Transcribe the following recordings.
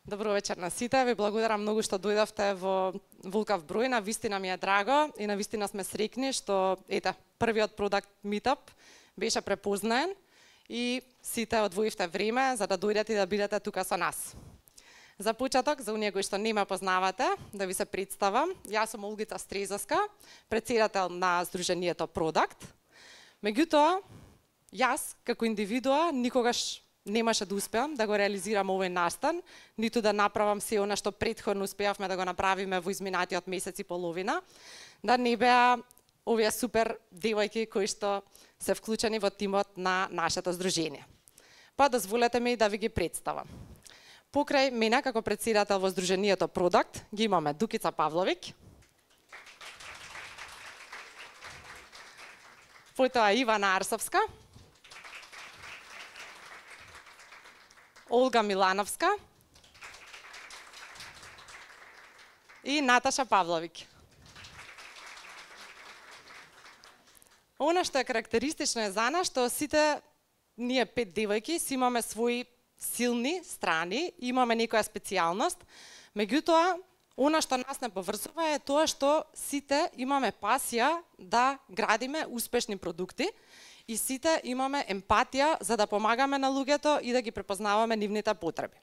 Добро вечер на сите. Ви благодарам многу што дојдовте во Вулкав број. На вистина ми е драго и на вистина сме среќни што првиот продукт Meetup беше препознаен и сите одвоивте време за да дојдете и да бидете тука со нас. За почеток, за оние кои што не ме познавате, да ви се представам. Јас сум Олгица Стрезовска, председател на Сдруженијето Product. Меѓутоа, јас како индивидуа никогаш немаше да успеам да го реализирам овој настан, ниту да направам се она што претходно успеавме да го направиме во изминатиот месец и половина, да не беа овие супер девојки кои што се вклучени во тимот на нашето здружение. Па дозволете ми да ви ги представам. Покрај мене како председател во Сдруженијето Product ги имаме Дукица Павловиќ, потоа Ивана Арсовска, Олга Милановска и Наташа Павловиќ. Она што е карактеристично е за нас, што сите ние 5 девојки си имаме своји силни страни, имаме некоја специјалност, меѓутоа, она што нас не поврзува е тоа што сите имаме пасија да градиме успешни продукти и сите имаме емпатија за да помагаме на луѓето и да ги препознаваме нивните потреби.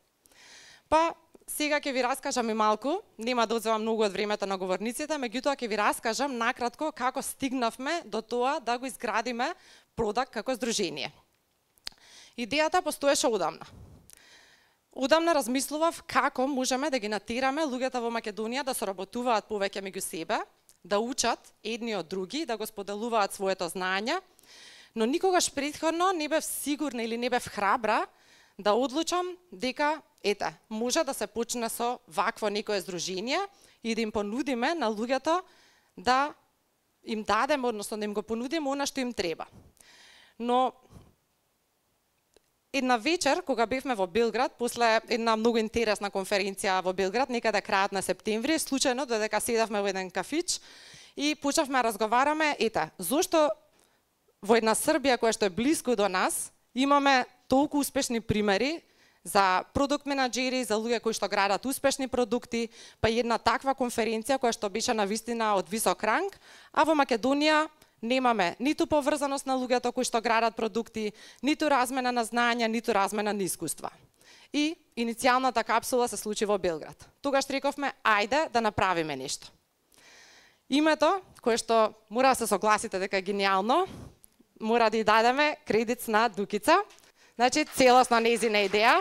Па, сега ќе ви раскажам и малку, нема да одземам многу од времето на говорниците, меѓутоа ќе ви раскажам накратко како стигнавме до тоа да го изградиме Product како здружение. Идејата постоеше одамна. Одамна размислував како можеме да ги натераме луѓето во Македонија да соработуваат повеќе меѓу себе, да учат едни од други, да го споделуваат своето знаење, но никогаш претходно не бев сигурна или не бев храбра да одлучам дека може да се почне со вакво некое здружение и да им понудиме на луѓето да им дадеме, односно да им го понудиме она што им треба. Но една вечер, кога бевме во Белград, после една многу интересна конференција во Белград, некаде крајот на септември, случајно додека седавме во еден кафич и почнавме да разговараме, зошто во една Србија која што е близко до нас, имаме толку успешни примери за продукт менаџери, за луѓе кои што градат успешни продукти, па една таква конференција која што беше навистина од висок ранг, а во Македонија немаме ниту поврзаност на луѓето кои што градат продукти, ниту размена на знаења, ниту размена на искуства. И иницијалната капсула се случи во Белград. Тогаш рековме, ајде да направиме нешто. Името, кое што мора да се согласите дека е гениално, мора да ја дадеме кредит на Дукица. Значи, целосна нејзина идеја.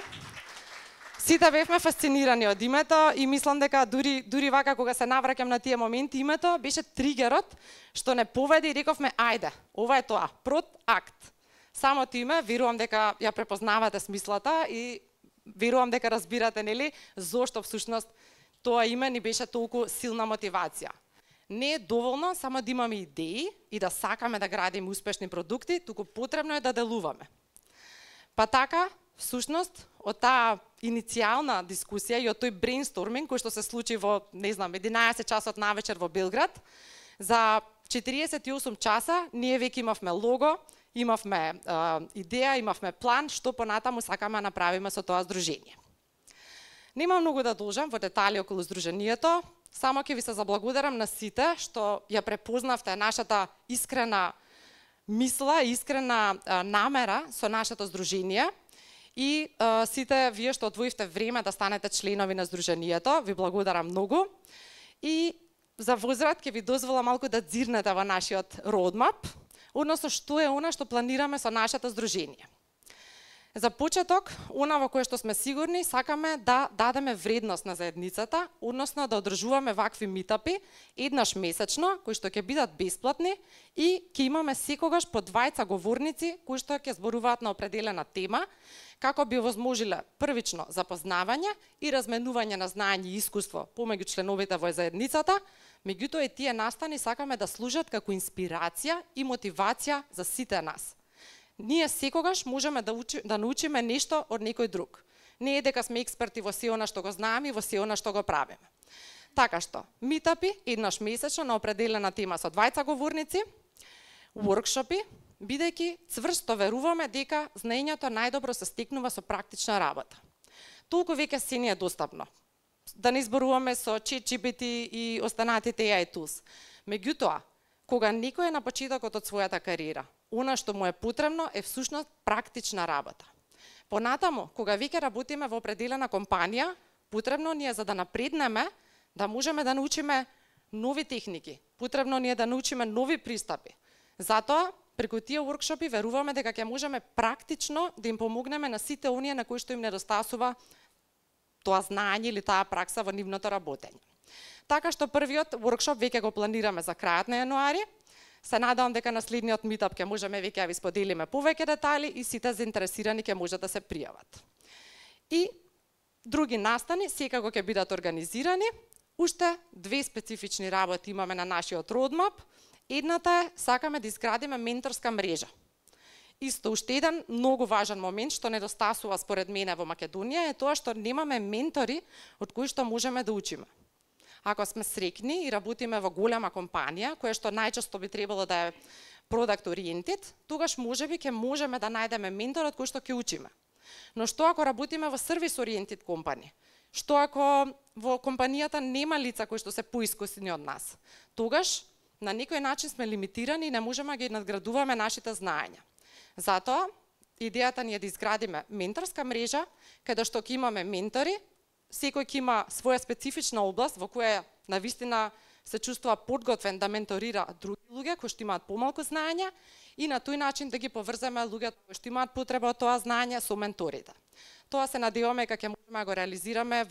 Сите бевме фасцинирани од името и мислам дека дури вака кога се навраќам на тие моменти, името беше тригерот што не поведе и рековме, ајде, ова е тоа, Product. Самото име, верувам дека ја препознавате смислата и верувам дека разбирате, нели, зошто всушност тоа име ни беше толку силна мотивација. Не е доволно само да имаме идеи и да сакаме да градиме успешни продукти, туку потребно е да делуваме. Па така, всушност, од таа иницијална дискусија и од тој брейнсторминг кој што се случи во, 11 часот навечер во Белград, за 48 часа ние веќе имавме лого, имавме идеја, имавме план што понатаму сакаме да направиме со тоа здружение. Нема многу да должам во детали околу здруженијето, само ќе ви се заблагодарам на сите што ја препознавте нашата искрена мисла, искрена намера со нашето здружение и сите вие што одвоивте време да станете членови на здруженијето, ви благодарам многу. И за возврат ќе ви дозволам малку да дзирнете во нашиот roadmap, односно што е она што планираме со нашето здружение. За почеток, она во кое што сме сигурни, сакаме да дадеме вредност на заедницата, односно да одржуваме вакви митапи еднаш месечно, кои што ќе бидат бесплатни и ќе имаме секогаш по 20 говорници кои што ќе зборуваат на определена тема, како би овозможиле првично запознавање и разменување на знаење и искуство помеѓу членовите во заедницата, меѓутоа и тие настани сакаме да служат како инспирација и мотивација за сите нас. Ние секогаш можеме да научиме нешто од некој друг. Не е дека сме експерти во се она што го знаеме и во се она што го правиме. Така што, митапи еднаш месечно на определена тема со 20 говорници, воркшопи, бидејќи цврсто веруваме дека знаењето најдобро се стекнува со практична работа. толку веќе се ни е достапно. Да не изборуваме со ChatGPT и останатите AI tools. Меѓутоа, кога некој е на почетокот од својата кариера, она што му е потребно е всушност практична работа. Понатаму, кога веќе работиме во определена компанија, потребно ни е за да напреднеме, да можеме да научиме нови техники, потребно ни е да научиме нови пристапи. Затоа, преку тие воркшопи веруваме дека ќе можеме практично да им помогнеме на сите оние на кои што им недостасува тоа знаење или таа пракса во нивното работење. Така што првиот воркшоп веќе го планираме за крајот на јануари. Се надевам дека на следниот митап ќе можеме веќе да ви споделиме повеќе детали и сите заинтересирани ќе можат да се пријават. И други настани секако ќе бидат организирани. Уште две специфични работи имаме на нашиот родмап. Едната е, сакаме да изградиме менторска мрежа. Исто уште еден многу важен момент што недостасува според мене во Македонија е тоа што немаме ментори од кои што можеме да учиме. Ако сме срекни и работиме во голема компанија, која што најчесто би требало да е product oriented, тогаш можеби ќе можеме да најдеме ментор од кој што ќе учиме. Но што ако работиме во service oriented компанија? Што ако во компанијата нема лица кои што се поискусни од нас? Тогаш на некој начин сме лимитирани и не можеме да ги надградуваме нашите знаења. Затоа, идејата ни е да изградиме менторска мрежа, каде што ќе имаме ментори, секој ќе има своја специфична област во која навистина се чувствува подготвен да менторира други луѓе кои што имаат помалку знаења и на тој начин да ги поврземе луѓето кои што имаат потреба од тоа знаење со менторите. Тоа се надеваме дека ќе можеме да го реализираме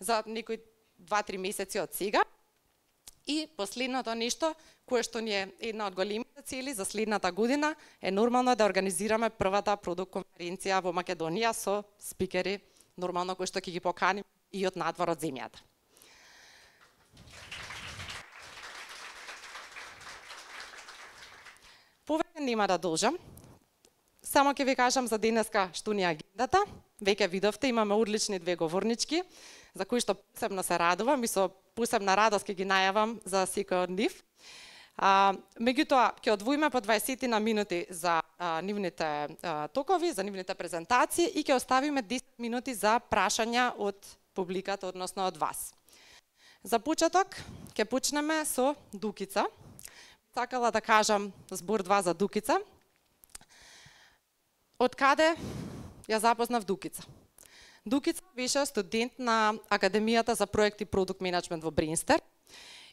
за некои 2-3 месеци од сега. И последното нешто, кое што ни е една од големите цели за следната година, е нормално да организираме првата продукт конференција во Македонија со спикери, нормално кои што ќе ги поканим и од надвор од земјата. Повеќе нема да должам. Само ќе ви кажам за денеска што ни е агендата. Веќе видовте, имаме одлични две говорнички, за кои што посебно се радувам и со посебна радост ќе ги најавам за секој од нив. Меѓутоа, ќе одвоиме по 20 на минути за нивните токови, за нивните презентации и ќе оставиме 10 минути за прашања од публиката, односно од вас. За почеток, ќе почнеме со Дукица. Сакала да кажам збор 2 за Дукица. Од каде ја запознав Дукица? Дукица беше студент на Академијата за проект и продукт менеджмент во Бринстер.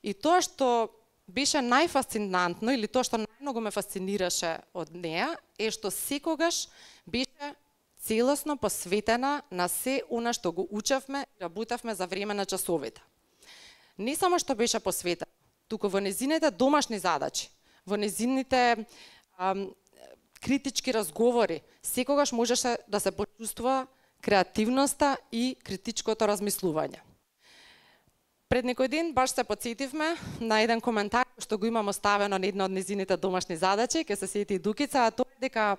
И тоа што беше најфасцинантно или тоа што најмногу ме фасцинираше од неа е што секогаш беше целосно посветена на се она што го учевме и работевме за време на часовите. Не само што беше посветена, туку во незините домашни задачи, во незините критички разговори, секогаш можеше да се почувствува креативноста и критичкото размислување. Пред некој ден баш се потсетивме на еден коментар што го имам оставено на една од незините домашни задачи, ке се сети Дукица, а тоа е дека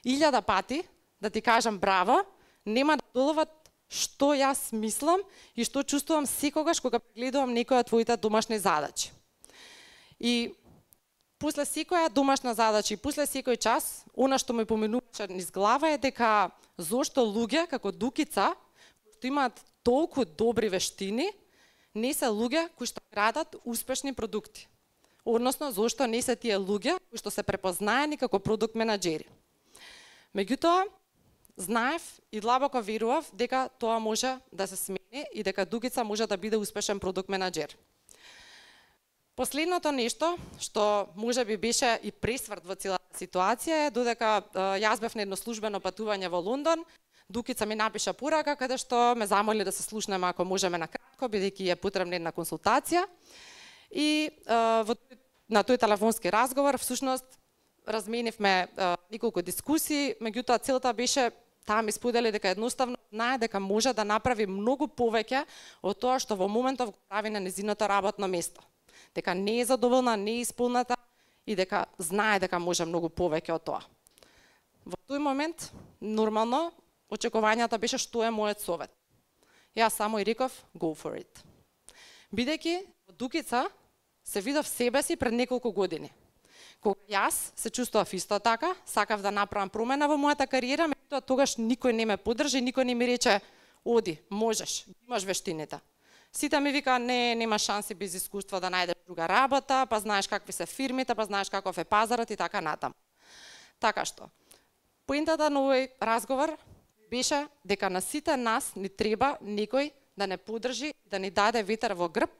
1000 пати да ти кажам браво, нема да доловат што јас мислам и што чувствувам секогаш кога прегледувам некоја од твоите домашни задачи. И после секоја домашна задача и после секој час, она што ме поминуваше низ глава е дека зошто луѓе како Дукица, што имаат толку добри вештини, не се луѓе кои што градат успешни продукти. Односно, зошто не се тие луѓе кои што се препознаени како продукт менаџери. Меѓутоа, знаев и длабоко верував дека тоа може да се смени и дека Дукица може да биде успешен продукт менаџер. Последното нешто, што може би беше и пресврт во целата ситуација е додека јас бев на едно службено патување во Лондон, Дукица ми напиша порака каде што ме замоли да се слушнеме ако можеме на кратко, бидејќи е потребна една консултација. И на тој телефонски разговор всушност разменивме неколку дискусии, меѓутоа целта беше таа ми сподели дека едноставно знае дека може да направи многу повеќе од тоа што во моментов го прави на незиното работно место. Дека не е задоволна, не е исполната и дека знае дека може многу повеќе од тоа. Во тој момент, нормално, очекувањата беше што е мојот совет. Јас само и реков, go for it. Бидејќи во Дукица се видов себе си пред неколку години. Кога јас се чувствував исто така, сакав да направам промена во мојата кариера, меѓутоа тогаш никој не ме поддржи, никој не ми рече Оди, можеш, имаш вештините. Сите ми вика, не, нема шанси без искуство да најдеш друга работа, па знаеш какви се фирмите, па знаеш каков е пазарот и така натаму. Така што, поентата на овој разговор беше дека на сите нас ни треба некој да не подржи, да ни даде ветер во грб,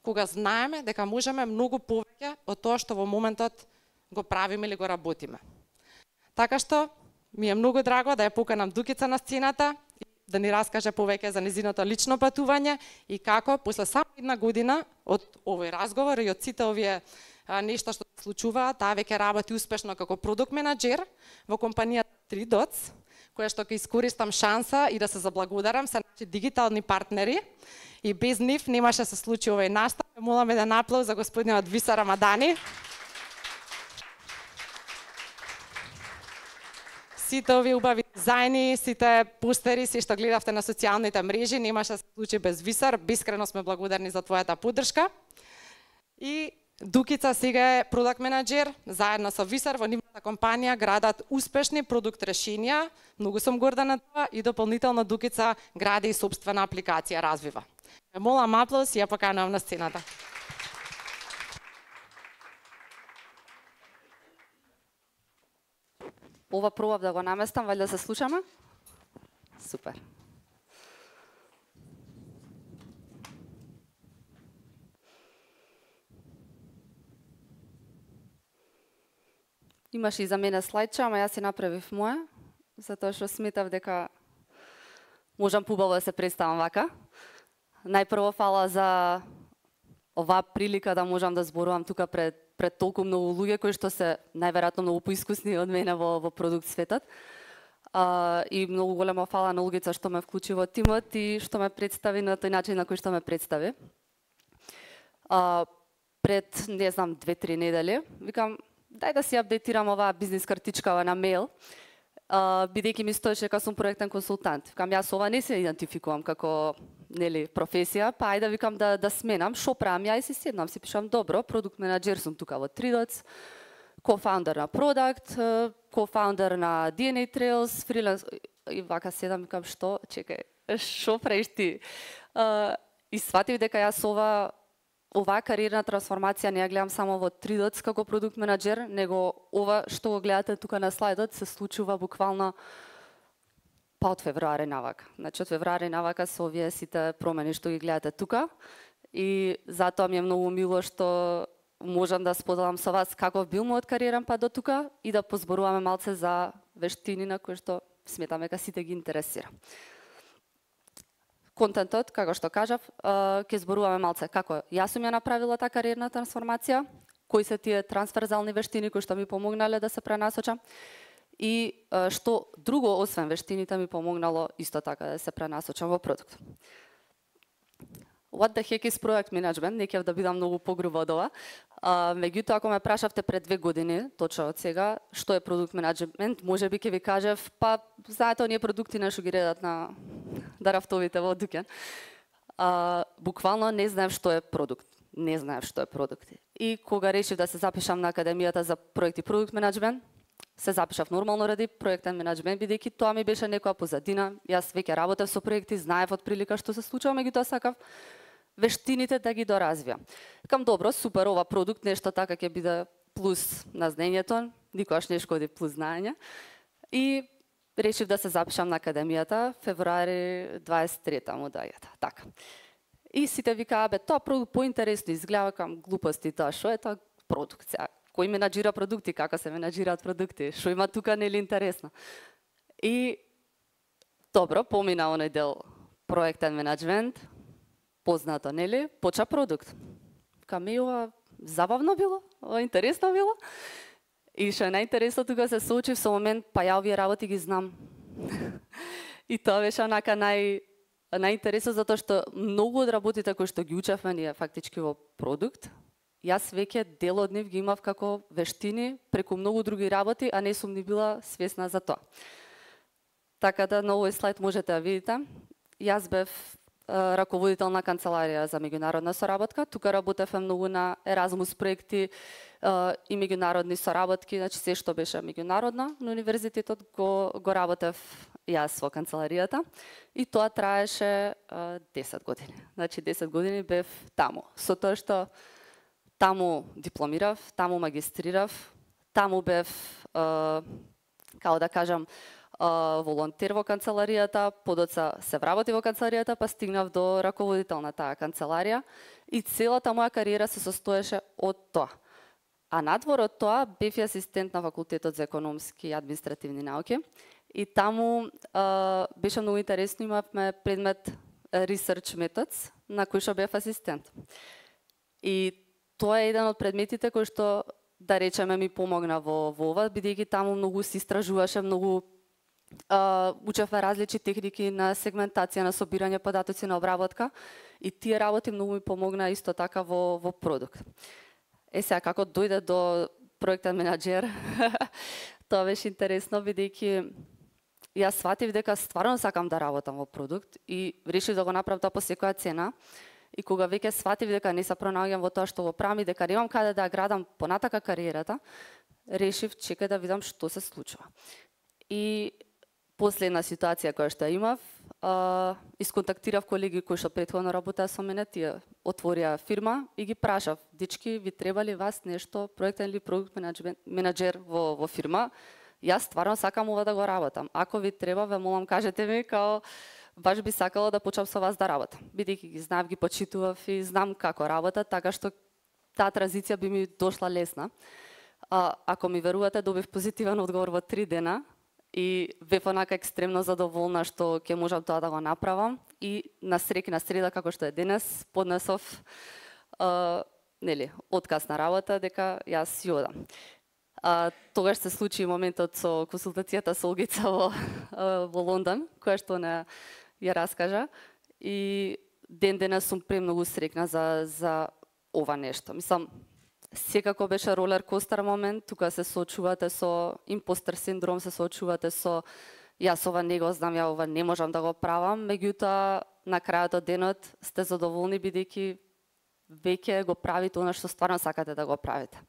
кога знаеме дека можеме многу повеќе од тоа што во моментот го правиме или го работиме. Така што, ми е многу драго да ја поканам Дукица на сцената и да ни раскаже повеќе за незиното лично патување и како после само една година од овој разговор и од сите овие нешта што се случуваат, таа веќе работи успешно како продукт менаџер во компанијата 3 Dots, која што ќе искористам шанса и да се заблагодарам се наши дигитални партнери и без нив немаше се случи овој настан. Молам еден аплауз за господинот Виса Рамадани. Сите овие убави дизајни, сите постери, се што гледавте на социјалните мрежи, немаше да се случи без Висар. Бескрено сме благодарни за твојата поддршка. И Дукица сега е продакт менаџер, заедно со Висар во нивната компанија градат успешни продукт решенија. Многу сум горда на тоа и дополнително Дукица гради и сопствена апликација, развива. Молам аплауз и ја поканувам на сцената. Ова пробав да го наместам, валјда се слушаме? Супер. Имаше и за мене слайдче, ама јас си направив моја, затоа што сметав дека можам побаво да се представам вака. Најпрво фала за оваа прилика да можам да зборувам тука пред толку многу луѓе кои што се најверојатно многу поискусни од мене во продукт светот. И многу голема фала на Олгица што ме вклучи во тимот и што ме представи на тој начин на кој што ме представи. Пред, не знам, 2-3 недели, викам, дај да си апдейтирам оваа бизнис картичкава на мејл, бидејќи ми стоеше дека сум проектен консултант. Викам, јас ова не се идентификувам како професија, па ајде викам да сменам, шо правам ја и си седнам, си пишам, добро, продукт менаџер сум тука во 3 Dots, кофаундер на продакт, кофаундер на DNA Trails, фриленс, и вака седам, викам, што, чекај, шо правиш ти? И сватив дека јас оваа кариерна трансформација не ја гледам само во 3 Dots како продукт менаџер, него ова што го гледате тука на слайдот се случува буквално па од февруари навака. Значи од февруари навака со овие сите промени што ги гледате тука и затоа ми е многу мило што можам да споделам со вас каков бил мојот кариерен пат до тука и да позборуваме малце за вештини на кои што сметам дека сите ги интересира. Контентот, како што кажав, ќе зборуваме малце како јас сум ја направила таа кариерна трансформација, кои се тие трансферзални вештини кои што ми помогнале да се пренасочам и што друго освен вештините ми помогнало исто така да се пренасочам во продукт. What the heck is product management? Не ќе да бидам многу погруба од ова. Меѓутоа, ако ме прашавте пред 2 години, точно од сега, што е продукт менеджмент, може би ќе ви кажев, па знаете оние продукти што ги редат на дарафтовите во дуќан. Буквално не знаев што е продукт. Не знаев што е продукт. И кога решив да се запишам на Академијата за проект и продукт менеджмент, се запишав нормално ради проектен менеджмент, бидејќи тоа ми беше некоја позадина. Јас веќе работев со проекти, знаев од прилика што се случува, меѓутоа сакав вештините да ги доразвиам. Викам, добро, супер, ова продукт нешто така ќе биде плюс на знаењето, никогаш не шкоди плюс знаење. И решив да се запишам на Академијата, февруари 23-та му дајата. Така. И сите викаа, бе, тоа продукт поинтересно изгледа, кам глупости, тоа што е тоа продукт сега. Кој менаџира продукти, како се менаџираат продукти, што има тука нели интересно. И добро, помина оној дел проектен менеджмент, познато, нели, поча продукт. Каме ова забавно било, ова интересно било. И што е најинтересно тука се соочив со момент, па ја овие работи ги знам. И тоа беше онака најинтересно затоа што многу од работите кои што ги учевме ние фактички во продукт, јас веќе дел од нив ги имав како вештини преку многу други работи, а не сум ни била свесна за тоа. Така да на овој слайд можете да видите, јас бев раководител на канцеларија за меѓународна соработка. Тука работевме многу на Еразмус проекти и меѓународни соработки, значи се што беше меѓународно на универзитетот го работев јас во канцеларијата и тоа траеше 10 години. Значи 10 години бев таму. Со тоа што таму дипломирав, таму магистрирав, таму бев како да кажам волонтер во канцеларијата, подоцна се вработи во канцеларијата, па стигнав до раководител на таа канцеларија и целата моја кариера се состоеше од тоа. А надвор од тоа бев асистент на факултетот за економски и административни науки и таму беше многу интересно, имавме предмет Research Methods на кој што бев асистент. И тоа е еден од предметите кој што да речеме ми помогна во ова, бидејќи таму многу се истражуваше, многу учевме различни техники на сегментација, на собирање податоци, на обработка и тие работи многу ми помогна исто така во продукт. Сега како дојде до проектен менаџер, тоа беше интересно бидејќи јас сватив дека стварно сакам да работам во продукт и решив да го направам тоа по секоја цена. И кога веќе сватив дека не се пронаоѓам во тоа што го правам и дека немам каде да градам понатака кариерата, решив чекај да видам што се случува. И последна ситуација која што имав, исконтактирав колеги кои што претходно работеа со мене, тие отворија фирма и ги прашав: дечки, ви треба ли вас нешто, проектен или продукт менаџер во фирма? Јас стварно сакам ова да го работам. Ако ви треба, ве молам, кажете ми, као баш би сакала да почнам со вас да работам. Бидејќи ги знаев, ги почитував и знам како работат, така што таа транзиција би ми дошла лесна. Ако ми верувате, добив позитивен одговор во 3 дена и бев онака екстремно задоволна што ќе можам тоа да го направам и на среда како што е денес поднесов отказ на работа дека јас си одам. Тогаш се случи моментот со консултацијата со Олгица во Лондон, која што не ја раскажа и денес сум премногу срекна за ова нешто. Мислам, секако беше ролер костер момент, тука се соочувате со импостер синдром, се соочувате со јас ова не го знам, ја ова не можам да го правам, меѓутоа на крајот од денот сте задоволни бидејќи веќе го правите она што стварно сакате да го правите.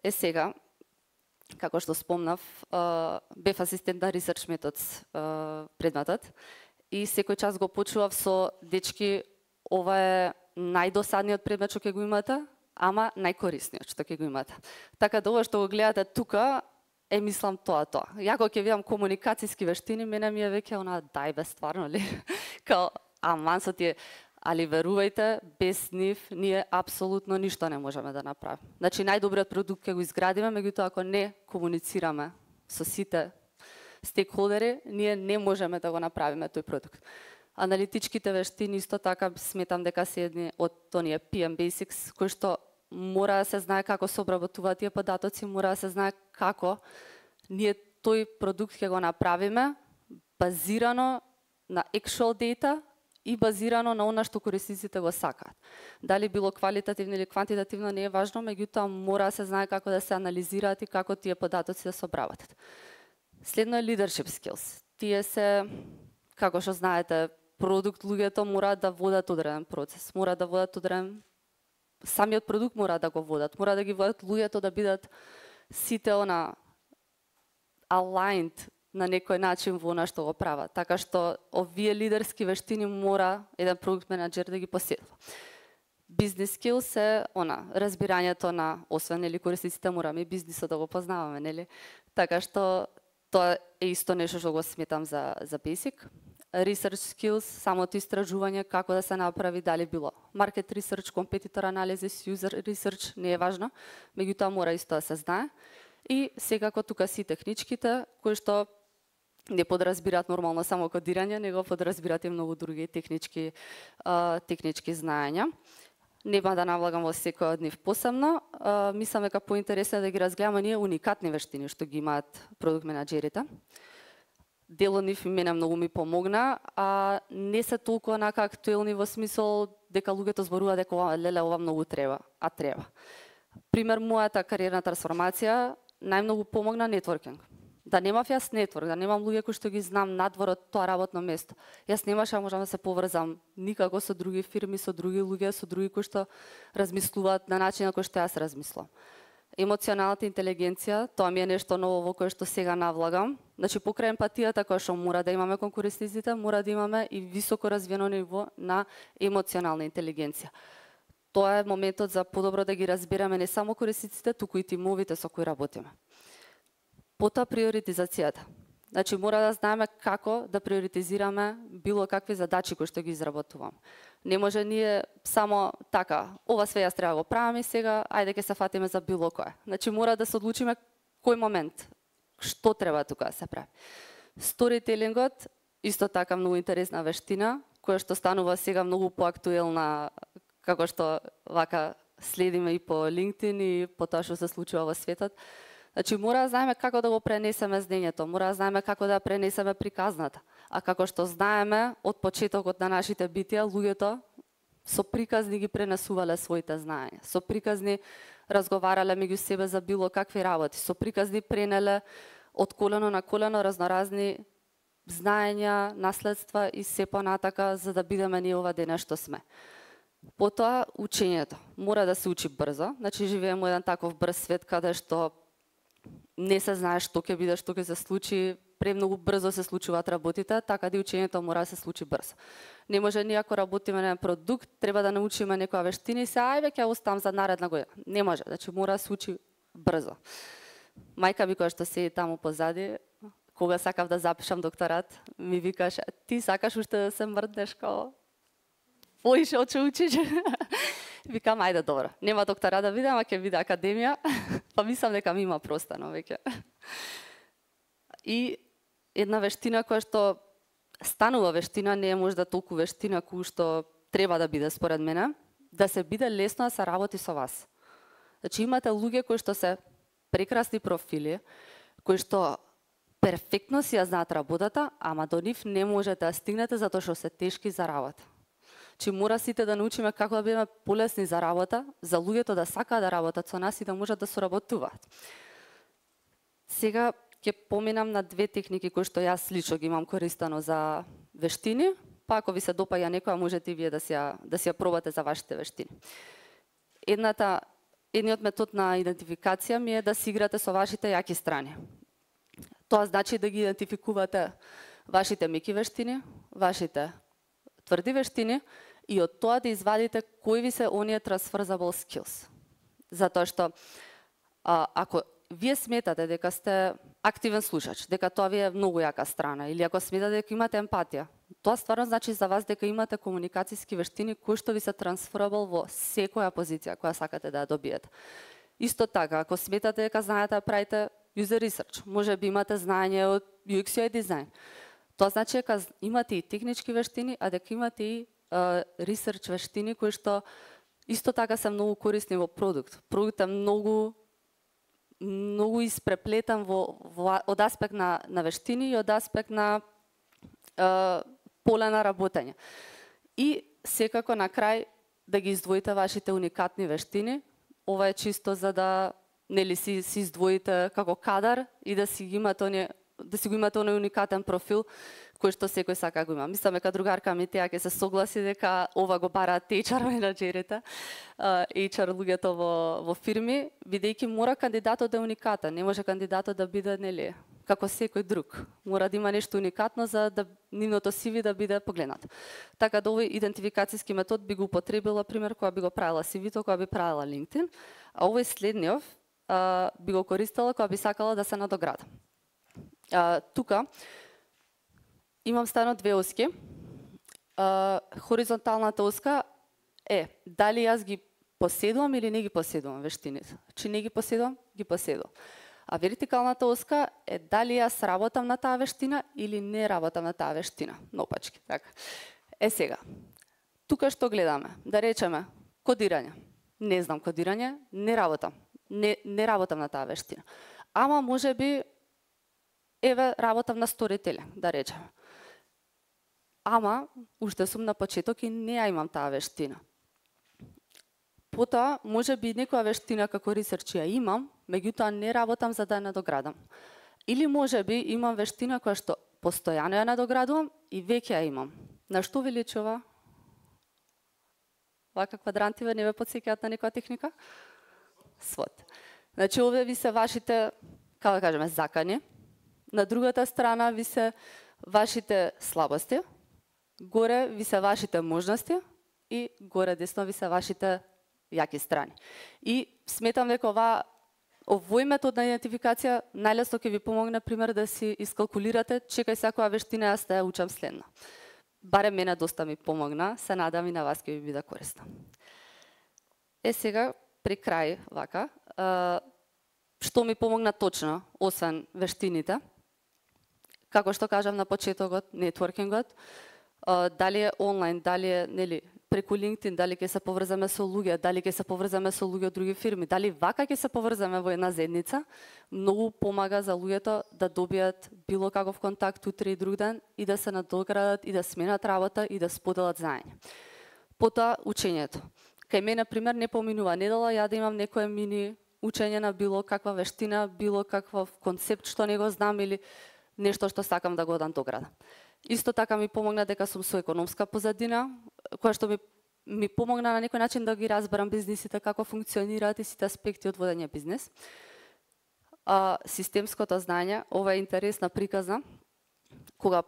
Сега, како што спомнав, бев асистент на Research Methods предметот и секој час го почував со: дечки, ова е најдосадниот предмет што ќе го имате, ама најкорисниот што ќе го имате. Така да ова што го гледате тука е, мислам, тоа. Јако ќе видам комуникацијски вештини, мене ми е веќе она: дај бе, стварно ли? Као, аман со тие. Али верувајте, без нив ние апсолутно ништо не можеме да направиме. Значи, најдобриот продукт ќе го изградиме, меѓутоа ако не комуницираме со сите стейкхолдери, ние не можеме да го направиме тој продукт. Аналитичките вештини исто така сметам дека се едни од оние PM Basics, кои што мора да се знае како се обработуваат тие податоци, мора да се знае како ние тој продукт ќе го направиме базирано на actual data и базирано на она што корисниците го сакаат. Дали било квалитативно или квантитативно не е важно, меѓутоа мора да се знае како да се анализираат и како тие податоци да се обработат. Следно е leadership skills. Тие се, како што знаете, продукт луѓето мора да водат одреден процес, мора да водат одреден, самиот продукт мора да го водат, мора да ги водат луѓето да бидат сите aligned на некој начин во она што го прават. Така што овие лидерски вештини мора еден продукт менаџер да ги поседува. Business skills е разбирањето на, освен корисниците, мораме и бизнисот да го познаваме, нели? Така што тоа е исто нешто што го сметам за basic. Research skills, самото истражување, како да се направи, дали било market research, competitor analysis, user research, не е важно, меѓутоа мора исто да се знае. И секако тука си техничките, кои што не подразбираат нормално само кодирање, него подразбираат и многу други технички знаења. Нема да навлагам во секој од нив посебно. Мислам дека поинтересно е да ги разгледаме ние уникатни вештини што ги имаат продукт менаџерите. Дел од нив мене многу ми помогна, а не се толку онака актуелни во смисол дека луѓето зборуваат дека ова многу треба, а треба. Пример, мојата кариерна трансформација најмногу помогна нетворкинг. Да немав јас нетворк, да немам луѓе кои што ги знам надвор од тоа работно место. Јас немаше да можам да се поврзам никако со други фирми, со други луѓе, со други кои што размислуваат на начин на кој што јас размислам. Емоционалната интелигенција, тоа ми е нешто ново во кое што сега навлагам. Значи покрај емпатијата која што мора да имаме кон корисниците, мора да имаме и високо развиено ниво на емоционална интелигенција. Тоа е моментот за подобро да ги разбираме не само корисниците, туку и тимовите со кои работиме. Потоа приоритизацијата. Значи мора да знаеме како да приоритизираме било какви задачи кои што ги изработувам. Не може ние само така, ова све јас треба да го правам и сега, ајде ќе се фатиме за било кое. Значи мора да се одлучиме кој момент, што треба тука да се прави. Сторителингот, исто така многу интересна вештина, која што станува сега многу поактуелна, како што вака следиме и по LinkedIn и по тоа што се случува во светот. Значи мора да знаеме како да го пренесеме знаењето, мора да знаеме како да пренесеме приказната. А како што знаеме од почетокот на нашите битија, луѓето со приказни ги пренесувале своите знаења. Со приказни разговарале меѓу себе за било какви работи. Со приказни пренеле од колено на колено разноразни знаења, наследства и се понатака за да бидеме ние ова дене што сме. Потоа учењето. Мора да се учи брзо. Значи живееме во еден таков брз свет каде што не се знае што ќе биде, што ќе се случи, премногу брзо се случуваат работите, така да и учењето мора да се случи брзо. Не може ние ако работиме на продукт, треба да научиме некоја вештина и се ајде ќе оставам за наредна година. Не може, значи мора да се учи брзо. Мајка ми која што седи таму позади, кога сакав да запишам докторат, ми викаше: "Ти сакаш уште да се мрднеш као поише од што учиш?" Викам, ајде добро, нема докторат да видам, а ќе биде академија, па мислам дека ми има простано веќе. И една вештина која што станува вештина, не е можда толку вештина која што треба да биде според мене, да се биде лесно да се работи со вас. Значи имате луѓе кои што се прекрасни профили, кои што перфектно си ја знаат работата, ама до нив не можете да стигнете затоа што се тешки за работа. Чи мора сите да научиме како да бидеме полесни за работа, за луѓето да сакаат да работат со нас и да можат да соработуваат. Сега ќе поминам на две техники кои што јас лично ги имам користено за вештини, па ако ви се допаѓа некоја можете и вие да си ја пробате за вашите вештини. Едниот метод на идентификација ми е да си играте со вашите јаки страни. Тоа значи да ги идентификувате вашите меки вештини, вашите тврди вештини и од тоа да извадите кои ви се оние transferable skills. Затоа што ако вие сметате дека сте активен слушач, дека тоа ви е многу јака страна, или ако сметате дека имате емпатија, тоа стварно значи за вас дека имате комуникацијски вештини кои што ви се transferable во секоја позиција која сакате да ја добиете. Исто така, ако сметате дека знаете да правите user research, може би имате знаење од UX UI дизајн. Тоа значи дека имате и технички вештини, а дека имате и research вештини кои што исто така се многу корисни во продукт. Продукт е многу испреплетен од аспект на вештини и од аспект на поле на работење. И секако на крај да ги издвоите вашите уникатни вештини. Ова е чисто за да нели си издвоите како кадар и да си го имате оној уникатен профил кој што секој сака го има. Мислам дека другарка ми Теја ќе се согласи дека ова го бараат HR менаџерите, HR луѓето во фирми, бидејќи мора кандидатот да е уникатен, не може кандидатот да биде нели како секој друг. Мора да има нешто уникатно за да нивното CV да биде погледнато. Така да овој идентификацијски метод би го употребила пример кога би го правила CV-то, кога би правила LinkedIn, а овој следниот би го користела кога би сакала да се надоградам. Тука имам ставено две оски. Хоризонталната оска е дали јас ги поседувам или не ги поседувам вештините. Чи не ги поседувам, ги поседувам. А вертикалната оска е дали јас работам на таа вештина или не работам на таа вештина. Наопачки, така. Сега, тука што гледаме? Да речеме, кодирање. Не знам кодирање, не работам. Не работам на таа вештина. Ама може би работам на сторителинг, да речеме. Ама уште сум на почеток и не ја имам таа вештина. Потоа, може би некоја вештина како ресерч ја имам, меѓутоа не работам за да ја надоградам. Или можеби имам вештина која што постојано ја надоградувам и веќе ја имам. На што ви личи ова? Вака квадрантиве не ве потсеќаат на некоја техника? SWOT. Значи, овде ви се вашите, како да кажеме, закани. На другата страна ви се вашите слабости. Горе ви се вашите можности и горе десно ви се вашите јаки страни. И сметам дека овој метод на идентификација најлесно ќе ви помогне, пример, да си искалкулирате, чекај секоја вештина јас да ја учам следно. Барем мене доста ми помогна, се надам и на вас ќе ви биде корисно. Сега, при крај, вака, што ми помогна точно, освен вештините, како што кажам на почетокот, нетворкингот, дали е онлайн, дали е, нели, преку LinkedIn, дали ќе се поврзаме со луѓе, дали ќе се поврзаме со луѓе од други фирми, дали вака ќе се поврзаме во една заедница, многу помага за луѓето да добијат било каков контакт утре и друг ден и да се надоградат и да сменат работа и да споделат знаење. Потоа учењето. Кај мене, пример, не поминува недела ја да имам некое мини учење на било каква вештина, било каков концепт што не го знам или нешто што сакам да го надоградам. Исто така ми помогна дека сум со економска позадина, која што ми помогна на некој начин да ги разберам бизнисите, како функционираат и сите аспекти од водење бизнес. Системското знаење, ова е интересна приказна. Кога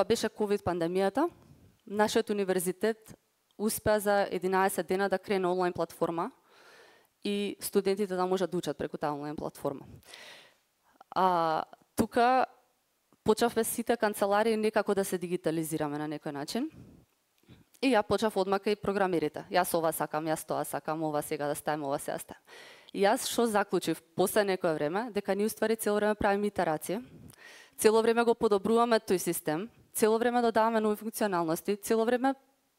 беше ковид пандемијата, нашиот универзитет успеа за 11 дена да крене онлайн платформа и студентите да можат да учат преку таа онлайн платформа. Тука почнавме сите канцеларии некако да се дигитализираме на некој начин. И ја почнав одмака и програмерите. Јас ова сакам, јас тоа сакам, ова сега да ставим, ова сега да ставим. И јас што заклучив после некое време, дека ние уствари цело време правиме итерација, цело време го подобруваме тој систем, цело време додаваме нови функционалности, цело време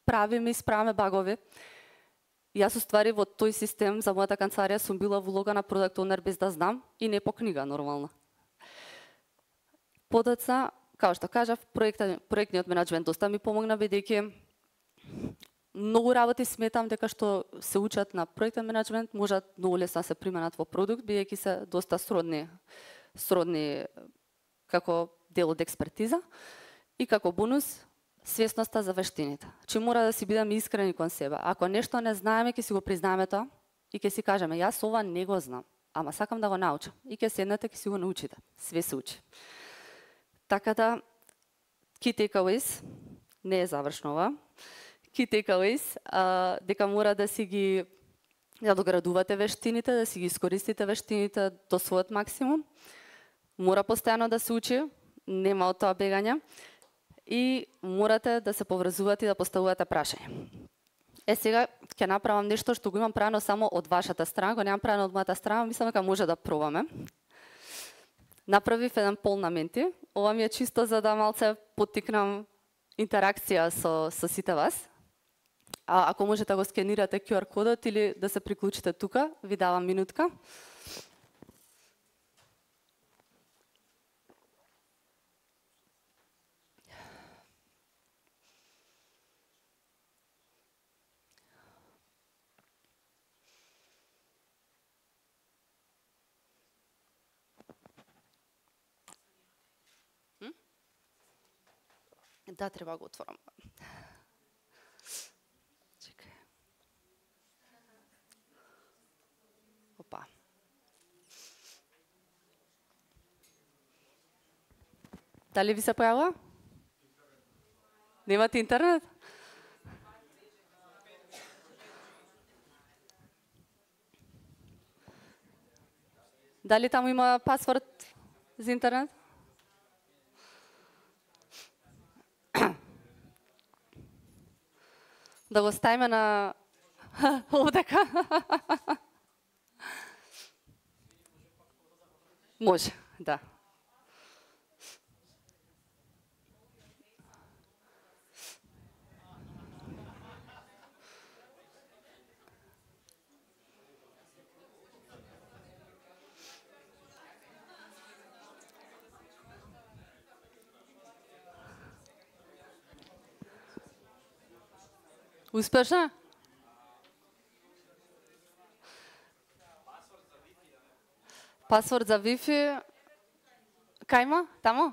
правиме и исправаме багови. Јас уствари во тој систем за мојата канцеларија сум била во улога на продакт онер без да знам и не по книга нормално. Подоцна, како што кажав, проектниот менаџмент доста ми помогна бидејќи многу работи сметам дека што се учат на проектен менаџмент можат многу лесно да се применат во продукт бидејќи се доста сродни како дел од експертиза и како бонус свесноста за вештините. Че мора да си бидеме искрени кон себе. Ако нешто не знаеме, ќе си го признаеме тоа и ќе си кажеме јас ова не го знам, ама сакам да го научам. И ќе седнете ќе си го научите. Све се учи. Така да, key takeaways, не е завршно ова, key takeaways, дека мора да си ги доградувате вештините, да си ги искористите вештините до својот максимум, мора постојано да се учи, нема од тоа бегање, и морате да се поврзувате и да поставувате прашање. Сега ќе направам нешто што го имам правено само од вашата страна, го немам правено од мојата страна, мислам дека може да пробаме. Направив еден пол на менти. Ова ми е чисто за да малце поттикнам интеракција со сите вас. Ако можете да го скенирате QR кодот или да се приклучите тука, ви давам минутка. Да, треба го отворам. Чекај. Опа. Дали ви се појавува? Немате интернет? Дали таму има пасворд за интернет? Да го ставиме на овдека. Може, да. Успешна? Пасворд за Wi-Fi. Кајма? Тамо?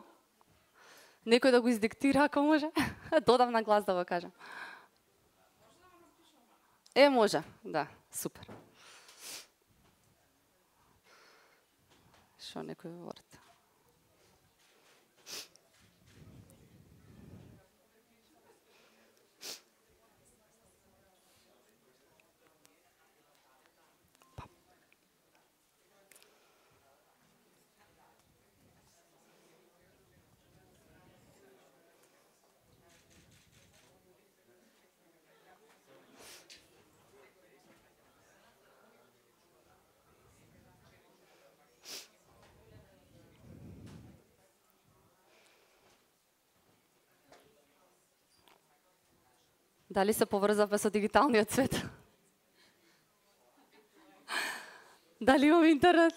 Некој да го издиктира, ако може? Додам на глас да го кажам. Може, да, супер. Шо некој говорите? Дали се поврзавме со дигиталниот свет? Дали имам интернет?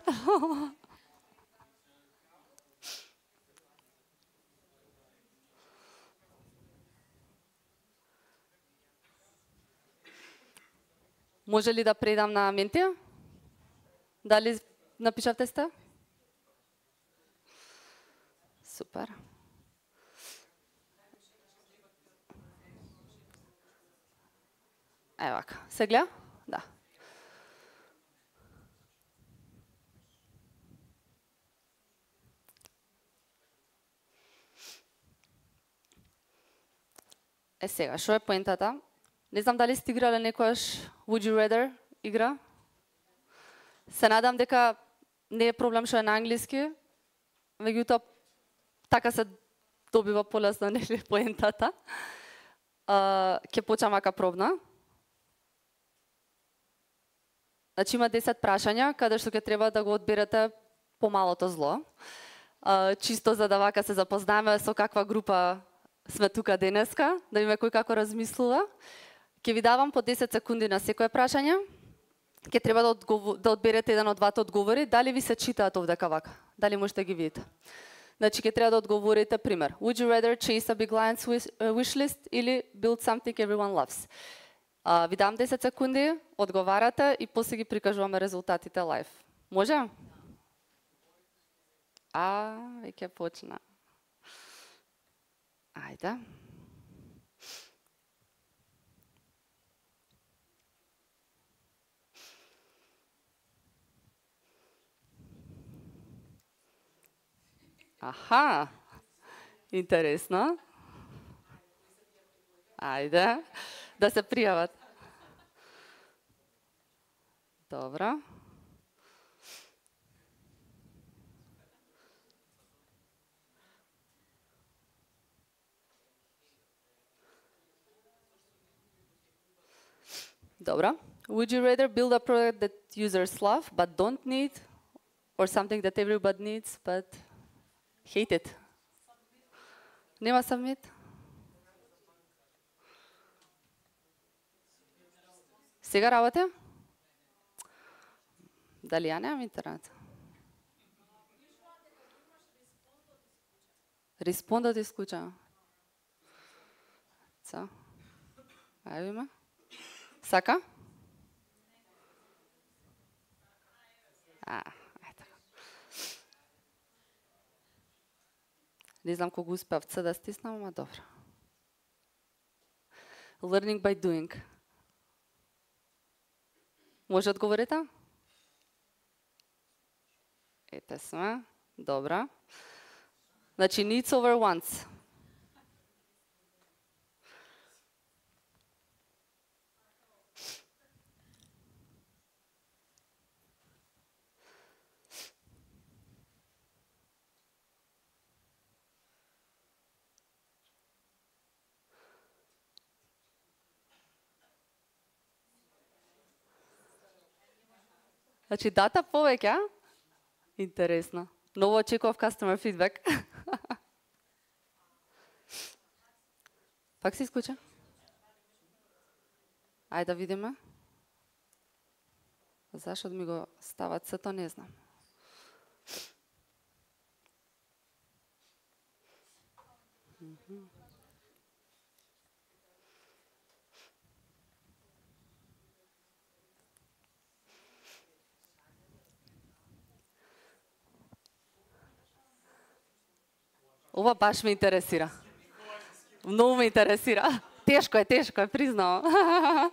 Може ли да предам на Ментија? Дали напишавте сте? Супер. Ево вака. Се гледа? Да. Сега, шо е поентата? Не знам дали сте играле некојаш Would You Rather игра? Се надам дека не е проблем што е на англиски, меѓутоа така се добива полесно нели поентата. Ќе почнам ака пробна. Значи има 10 прашања каде што ќе треба да го одберете помалото зло. Чисто за да вака се запознаеме со каква група сме тука денеска, да видиме кој како размислува. Ќе ви давам по 10 секунди на секое прашање. Ќе треба да одберете еден од двата одговори. Дали ви се читаат овдека вака? Дали можете да ги видите? Значи ќе треба да одговорите пример. Would you rather chase a big lion's wish list или build something everyone loves? Ви дам 10 секунди, одговарате и после ги прикажуваме резултатите лайв. Може? Веќе почна. Ајде. Аха, интересно. Ајде, да се пријават. Добро. Добро. Would you rather build a product that users love but don't need, or something that everybody needs but hate it? Нема submit? Сега работи? Дали ја немам интернет? Респондот исклучено. Со? Ајде има? Сака? Ајде. Не знам кога успеав C да стиснам, ама добро. Learning by doing. Може одговорите? Ете сме. Добро. Значи, needs over wants. Значи, дата повеќе, интересно. Ново очекував customer feedback. Пак се исклуча? Ајде да видиме. Зашто ми го стават сето, не знам. Ова баш ме интересира. Многу ме интересира. Тешко е, признавам.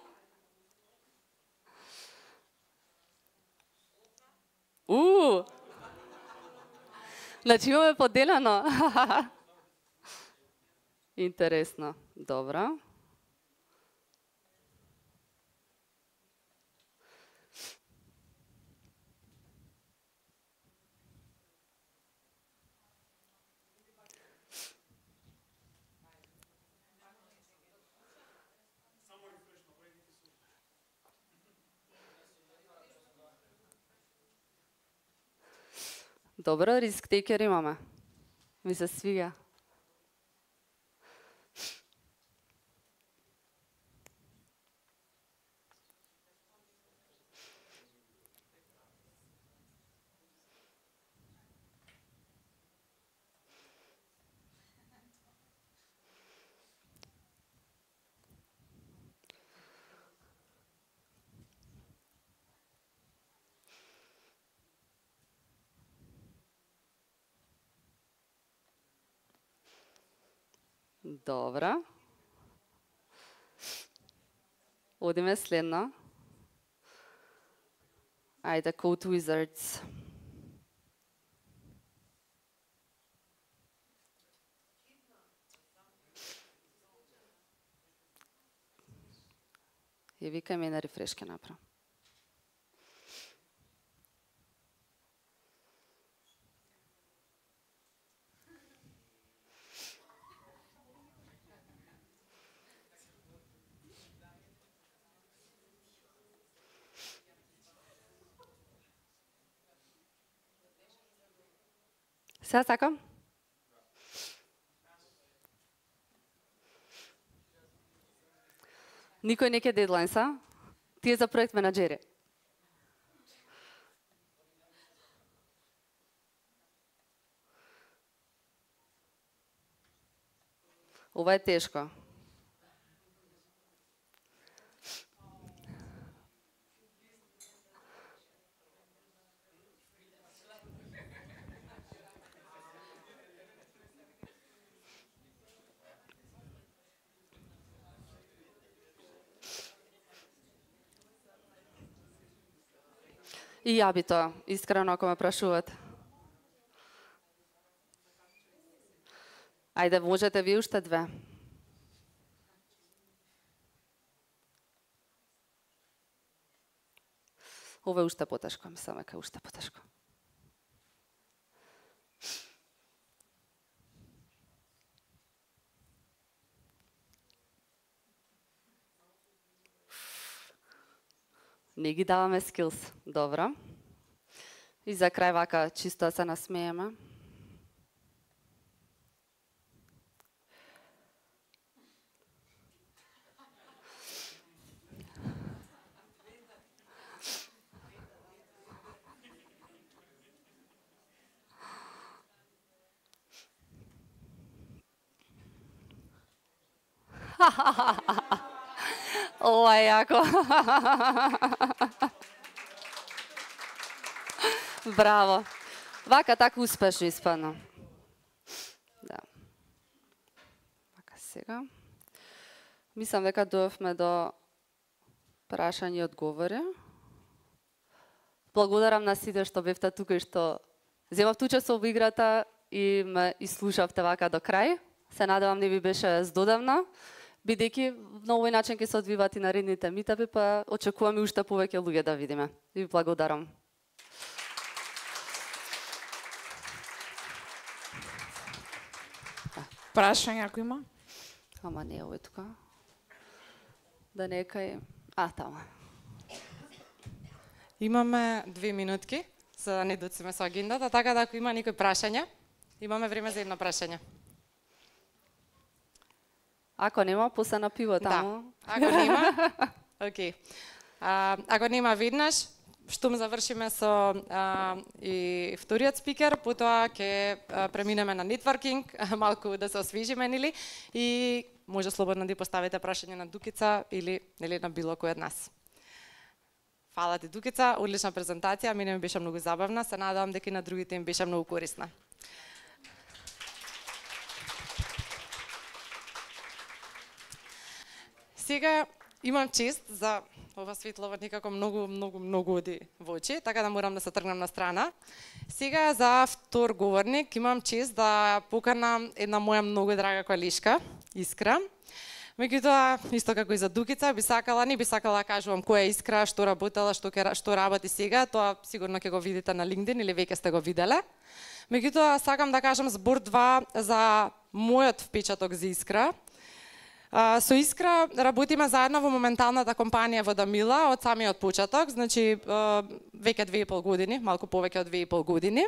Значи имаме поделено. Интересно. Добро. Добро, риск тейкер имаме. Ми се свига. Добро. Одиме следно. Ајде, Code Wizards. И викај ме на рефрешке направо. Сега сакам? Никој не ке дедлайн, са? Тие за проект менаџери. Ова е тешко. И ја би тоа, искрено ако ме прашуват. Ајде, можете ви уште две. Ова е уште потешко, мислам дека е уште потешко. Не ги даваме скилс. Добро. И за крај вака чисто се насмееме. Ова е јако. Браво. Вака така успешно испадна. Да. Вака сега. Мислам дека дојавме до прашања и одговори. Благодарам на сите што бевте тука и што земавте учество во играта и ме изслушавте вака до крај. Се надевам не ви беше здодевна, бидејќи на овој начин ќе се одвиваат и наредните митапи, па очекуваме уште повеќе луѓе да видиме. И ви благодарам. Прашање ако има? Ама не овој тука. Да некај... тама. Имаме 2 минутки за да не доциме со агендата, така да ако има некој прашање, имаме време за едно прашање. Ако нема, после на пиво таму. Да, ако нема, окей. Ако нема веднаш, штом завршиме со и вториот спикер, потоа ќе преминеме на нетворкинг, малку да се освежиме, нели? И може слободно да поставите прашање на Дукица или нели на било кој од нас. Фала ти, Дукица, одлична презентација, мене ми беше многу забавна, се надевам дека и на другите им беше многу корисна. сега имам чест за ова светлова некако многу оди во очи, така да морам да се тргнам на страна. Сега за втор говорник имам чест да поканам една моја многу драга колешка, Искра. Меѓутоа, исто како и за Дукица, не би сакала да кажувам која е Искра, што работела, што работи сега, тоа сигурно ќе го видите на LinkedIn или веќе сте го виделе. Меѓутоа, сакам да кажам збор два за мојот впечаток за Искра. Со Искра работиме заедно во моменталната компанија во Дамила од самиот почеток, значи веќе 2,5 години, малку повеќе од 2,5 години.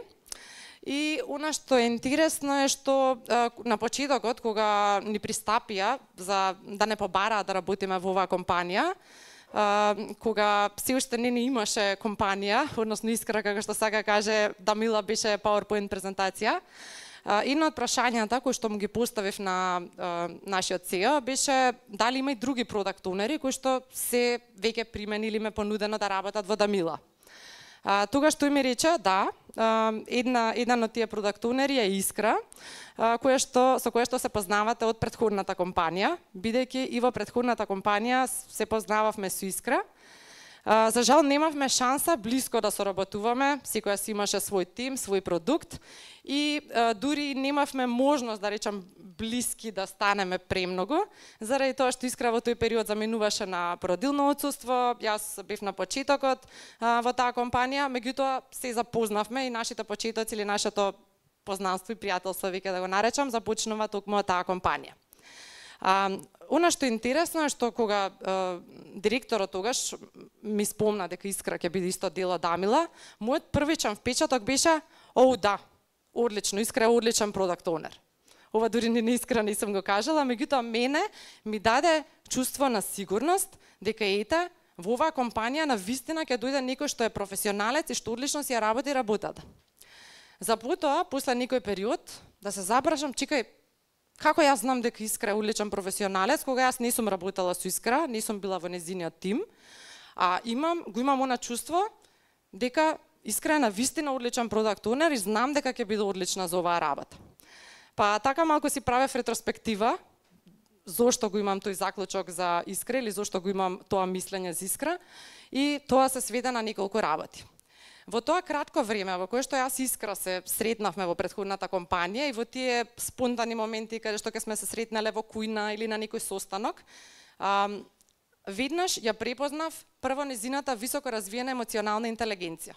И она што е интересно е што на почетокот кога ни пристапија за да не побараа да работиме во оваа компанија, кога се уште не имаше компанија, односно Искра како што сега каже Дамила беше PowerPoint презентација. Едно од прашањата кои што му ги поставив на нашиот CEO беше дали има и други продакт онери кои што се веќе применили ме понудено да работат во Дамила. Тогаш тој ми рече да, еден од тие продакт онери е Искра, со која што се познавате од претходната компанија, бидејќи и во претходната компанија се познававме со Искра. За жал немавме шанса блиско да соработуваме, секоја си имаше свој тим, свој продукт и дури немавме можност да речам блиски да станеме премногу, заради тоа што Искра во тој период заменуваше на породилно отсуство, јас бев на почетокот во таа компанија, меѓутоа се запознавме и нашите почетоци или нашето познанство и пријателство, веќе да го наречам, започнува токму од таа компанија. Она што е интересно е што кога директорот тогаш ми спомна дека Искра ќе биде исто дел од Дамила, мојот првичен впечаток беше: "Оу да, одлично, Искра е одличен продакт онер." Ова дури не Искра не сум го кажала, меѓутоа мене ми даде чувство на сигурност дека ете во оваа компанија на вистина ќе дојде некој што е професионалец и што одлично си ја работи работата. За потоа, после некој период, да се запрашам, чекај, како јас знам дека Искра е одличен професионалец, кога јас не сум работела со Искра, не сум била во незиниот тим, а го имам она чувство дека Искра е на вистина одличен продакт онер и знам дека ќе биде одлична за оваа работа. Па така малку си правев ретроспектива, зошто го имам тој заклучок за Искра или зошто го имам тоа мислење за Искра, и тоа се сведе на неколку работи. Во тоа кратко време во кое што јас и Искра се сретнавме во претходната компанија и во тие спонтани моменти каде што ќе сме се сретнале во кујна или на некој состанок, веднаш ја препознав прво незината високо развиена емоционална интелигенција.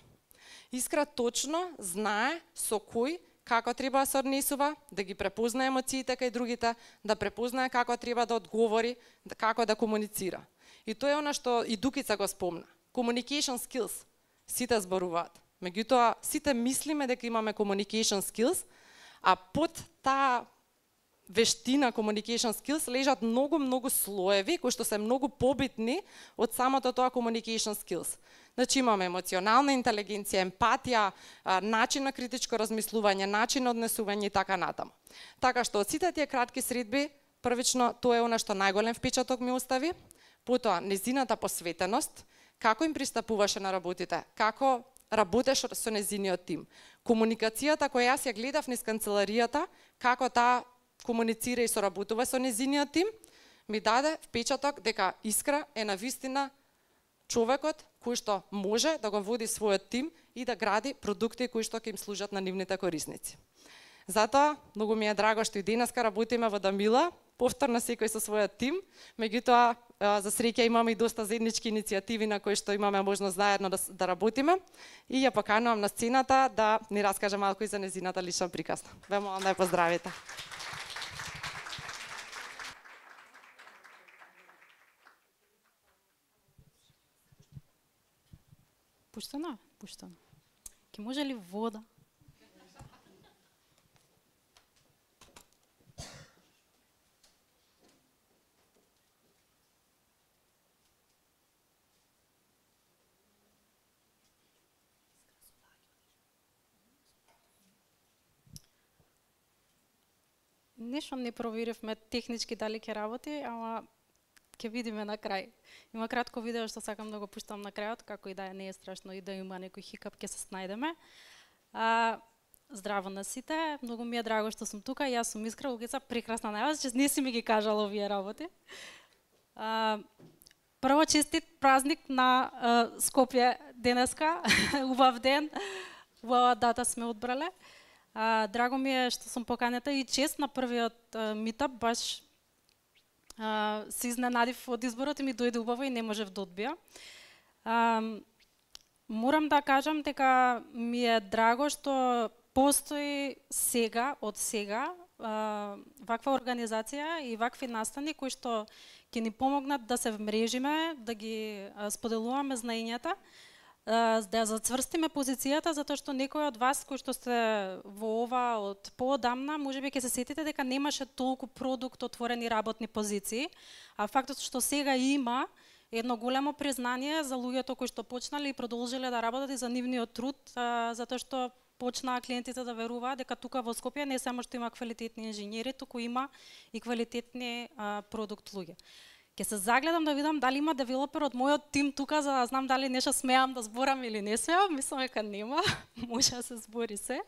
Искра точно знае со кој како треба да се однесува, да ги препознае емоциите кај другите, да препознае како треба да одговори, како да комуницира. И тоа е она што и Дукица го спомна. Communication skills. Сите зборуваат. Меѓутоа, сите мислиме дека имаме communication skills, а под таа вештина communication skills лежат многу слоеви кои што се многу побитни од самото тоа communication skills. Значи имаме емоционална интелигенција, емпатија, начин на критичко размислување, начин на однесување и така натаму. Така што од сите тие кратки средби, првично тоа е она што најголем впечаток ми остави, потоа незината посветеност, како им пристапуваше на работите, како работеше со незиниот тим. Комуникацијата која јас ја гледав низ канцеларијата, како таа комуницира и соработува со незиниот тим, ми даде впечаток дека Искра е навистина човекот кој што може да го води својот тим и да гради продукти кои што ќе им служат на нивните корисници. Затоа, многу ми е драго што и денеска работиме во Дамила, повторно секој со својот тим, меѓутоа за среќа имаме и доста заеднички иницијативи на кои што имаме можност заедно да работиме и ја поканувам на сцената да ни раскаже малку и за незината лична приказна. Ве молам да ја поздравите. Пуштано? Пуштано. Ке може ли вода? Нешто не проверивме технички дали ќе работи, ама ќе видиме на крај. Има кратко видео што сакам да го пуштам на крајот, како и да не е страшно и да има некој хикап, ќе се снајдеме. Здраво на сите, многу ми е драго што сум тука, јас сум Искра Лугица, прекрасна најава, че не си ми ги кажала овие работи. Прво честит празник на Скопје денеска, убав ден, убава дата сме одбрале. Драго ми е што сум поканета и чест на првиот митап, баш се изненадив од изборот и ми дојде убаво и не можев да одбија. Морам да кажам дека ми е драго што постои сега, од сега, ваква организација и вакви настани кои што ќе ни помогнат да се вмрежиме, да ги споделуваме знаењата, да зацврстиме позицијата, затоа што некој од вас кои што сте во ова од поодамна, можеби ќе се сетите дека немаше толку продукт отворени работни позиции, а фактот што сега има едно големо признание за луѓето кои што почнале и продолжиле да работат и за нивниот труд, затоа што почнаа клиентите да веруваат дека тука во Скопје не само што има квалитетни инженери, туку има и квалитетни продукт луѓе. Ќе се загледам да видам дали има девелопер од мојот тим тука, за да знам дали нешто смеам да зборам или не смеам. Мислам дека нема, може да се збори се.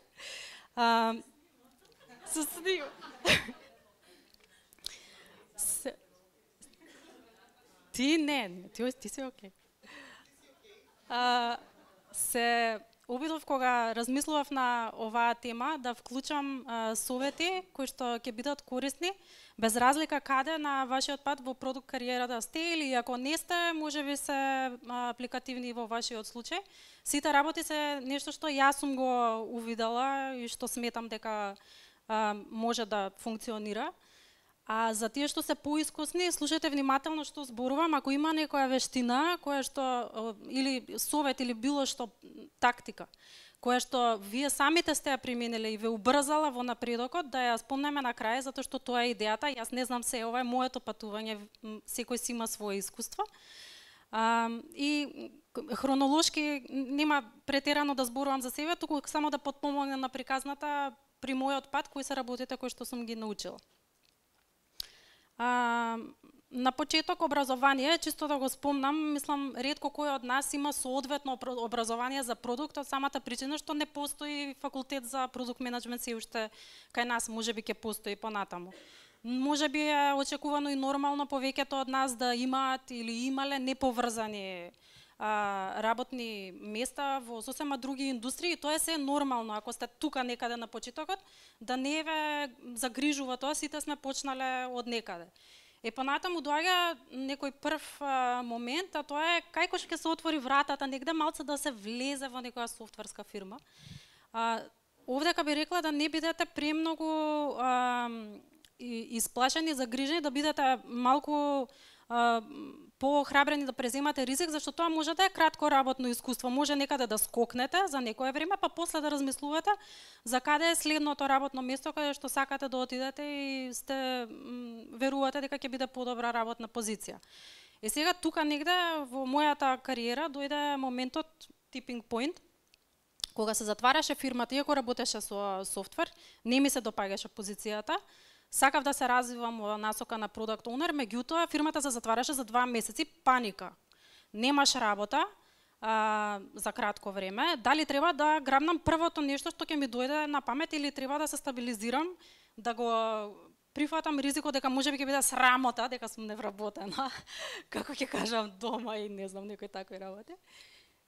Се снимам. Ти не, ти си окей. Се обидов кога размислував на оваа тема да вклучам совети кои што ќе бидат корисни без разлика каде на вашиот пат во продукт кариерата сте или ако не сте, можеби се апликативни во вашиот случај. Сите работи се нешто што јас сум го увидела и што сметам дека може да функционира. А за тие што се поискусни, слушајте внимателно што зборувам, ако има некоја вештина, која што или совет или било што тактика, која што вие самите сте ја примениле и ве убрзала во напредокот, да ја спомнеме на крај, затоа што тоа е идејата. Јас не знам се, ова е моето патување, секој си има свое искуство. И хронолошки нема претерано да зборувам за себе, туку само да потпомогнам на приказната при мојот пат кои се работите кои што сум ги научила. На почеток образование, чисто да го спомнам, мислам ретко кој од нас има соодветно образование за продукт, од самата причина што не постои факултет за продукт менеджмент се уште кај нас, можеби ќе постои понатаму. Можеби е очекувано и нормално повеќето од нас да имаат или имале неповрзани работни места во сосема други индустрии, тоа е се нормално. Ако сте тука некаде на почетокот, да не ве загрижува тоа, сите сме почнале од некаде. Понатаму доаѓа некој прв момент, а тоа е кај кој ќе се отвори вратата негде малце да се влезе во некоја софтверска фирма. Овдека би рекла да не бидете премногу исплашени, загрижени, да бидете малку поохрабрени да преземате ризик, зашто тоа може да е кратко работно искуство, може некаде да скокнете за некое време, па после да размислувате за каде е следното работно место каде што сакате да отидете и сте верувате дека ќе биде подобра работна позиција. Сега тука негде во мојата кариера дојде моментот tipping point, кога се затвараше фирмата, иако работеше со софтвер, не ми се допаѓаше позицијата. Сакав да се развивам во насока на продукт оунер, меѓутоа фирмата се затвараше за 2 месеци, паника. Немаш работа за кратко време, дали треба да грабнам првото нешто што ќе ми дојде на памет или треба да се стабилизирам, да го прифатам ризикот дека можеби ќе биде срамота дека сум невработена, како ќе кажам дома и не знам некои такви работи.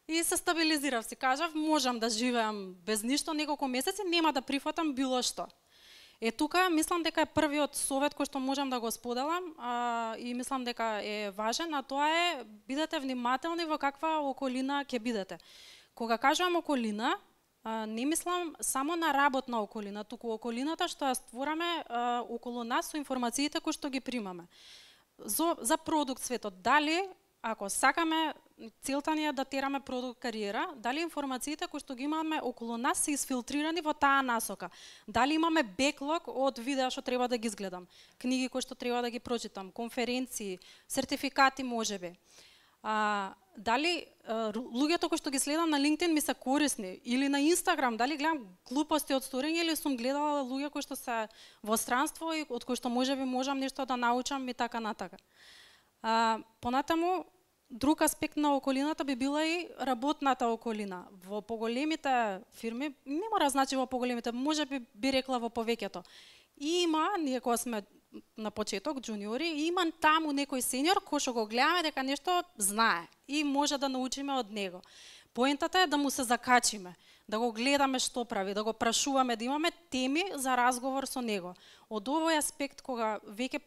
И се стабилизирав, си кажав, можам да живеам без ништо неколку месеци, нема да прифатам било што. Тука мислам дека е првиот совет кој што можам да го споделам и мислам дека е важен, а тоа е бидете внимателни во каква околина ќе бидете. Кога кажувам околина, не мислам само на работна околина, туку околината што ја створаме околу нас со информациите кои што ги примаме. За продукт светот, дали ако сакаме, целта ни е да тераме продукт кариера, дали информациите кои што ги имаме околу нас се изфилтрирани во таа насока? Дали имаме беклог од видеа што треба да ги изгледам, книги кои што треба да ги прочитам, конференции, сертификати можеби? Дали луѓето кои што ги следам на LinkedIn ми се корисни или на Instagram, дали гледам глупости од сторење или сум гледала луѓе кои што се во странство и од кои што можеби можам нешто да научам и така натака. Понатаму, друг аспект на околината би била и работната околина. Во поголемите фирми, не мора значи во поголемите, може би рекла во повеќето. Има, ние кога сме на почеток джуниори и има таму некој сениор кој што го гледаме дека нешто знае и може да научиме од него. Поентата е да му се закачиме, да го гледаме што прави, да го прашуваме, да имаме теми за разговор со него. Од овој аспект, кога веќе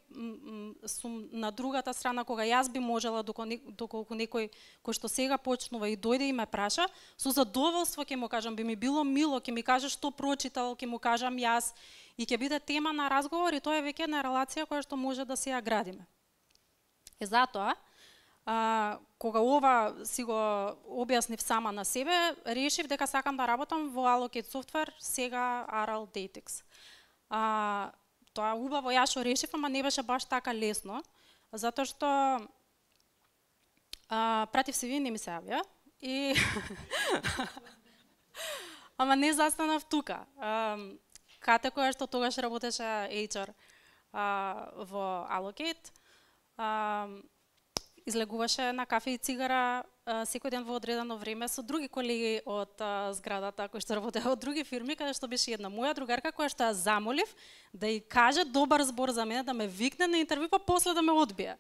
сум на другата страна, кога јас би можела, доколку некој кој што сега почнува и дојде и ме праша, со задоволство ќе му кажам, би ми било мило, ќе ми каже што прочитал, ќе му кажам јас и ќе биде тема на разговор и тоа е веќе една релација која што може да се ја градиме. И затоа, кога ова си го објаснив сама на себе, решив дека сакам да работам во Allocate Software, сега Aral Datex. Тоа убаво јас што решив, ама не беше баш така лесно, затоа што пратив CV, не ми се јавија и ама не застанав тука. Кате која што тогаш работеше HR во Allocate, излегуваше на кафе и цигара секој ден во одредено време со други колеги од зградата кои што работеа од други фирми, каде што беше една моја другарка која што ја замолив да ја каже добар збор за мене, да ме викне на интервју, па после да ме одбие.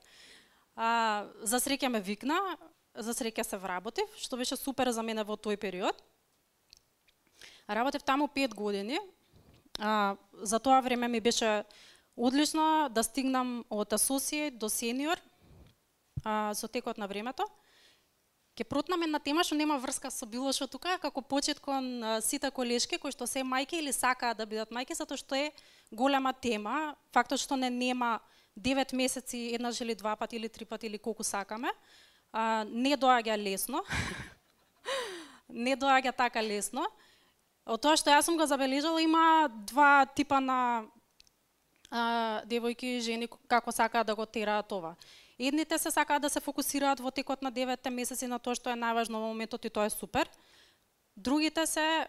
За среќа ме викна, за среќа се вработив, што беше супер за мене во тој период. Работев таму 5 години. За тоа време ми беше одлично да стигнам од асоцијет до сениор, со текот на времето. Ке протнам една тема што нема врска со било што тука, како почет кон сите колешки кои што се мајки или сакаат да бидат мајки, затоа што е голема тема. Фактот што не нема 9 месеци еднаш или 2 пати или 3 пати или колку сакаме, не доаѓа лесно. Не доаѓа така лесно. Од тоа што јас сум го забележала, има два типа на девојки и жени како сакаат да го тераат ова. Едните се сакаат да се фокусираат во текот на 9 месеци на тоа што е најважно во моментот и тоа е супер. Другите се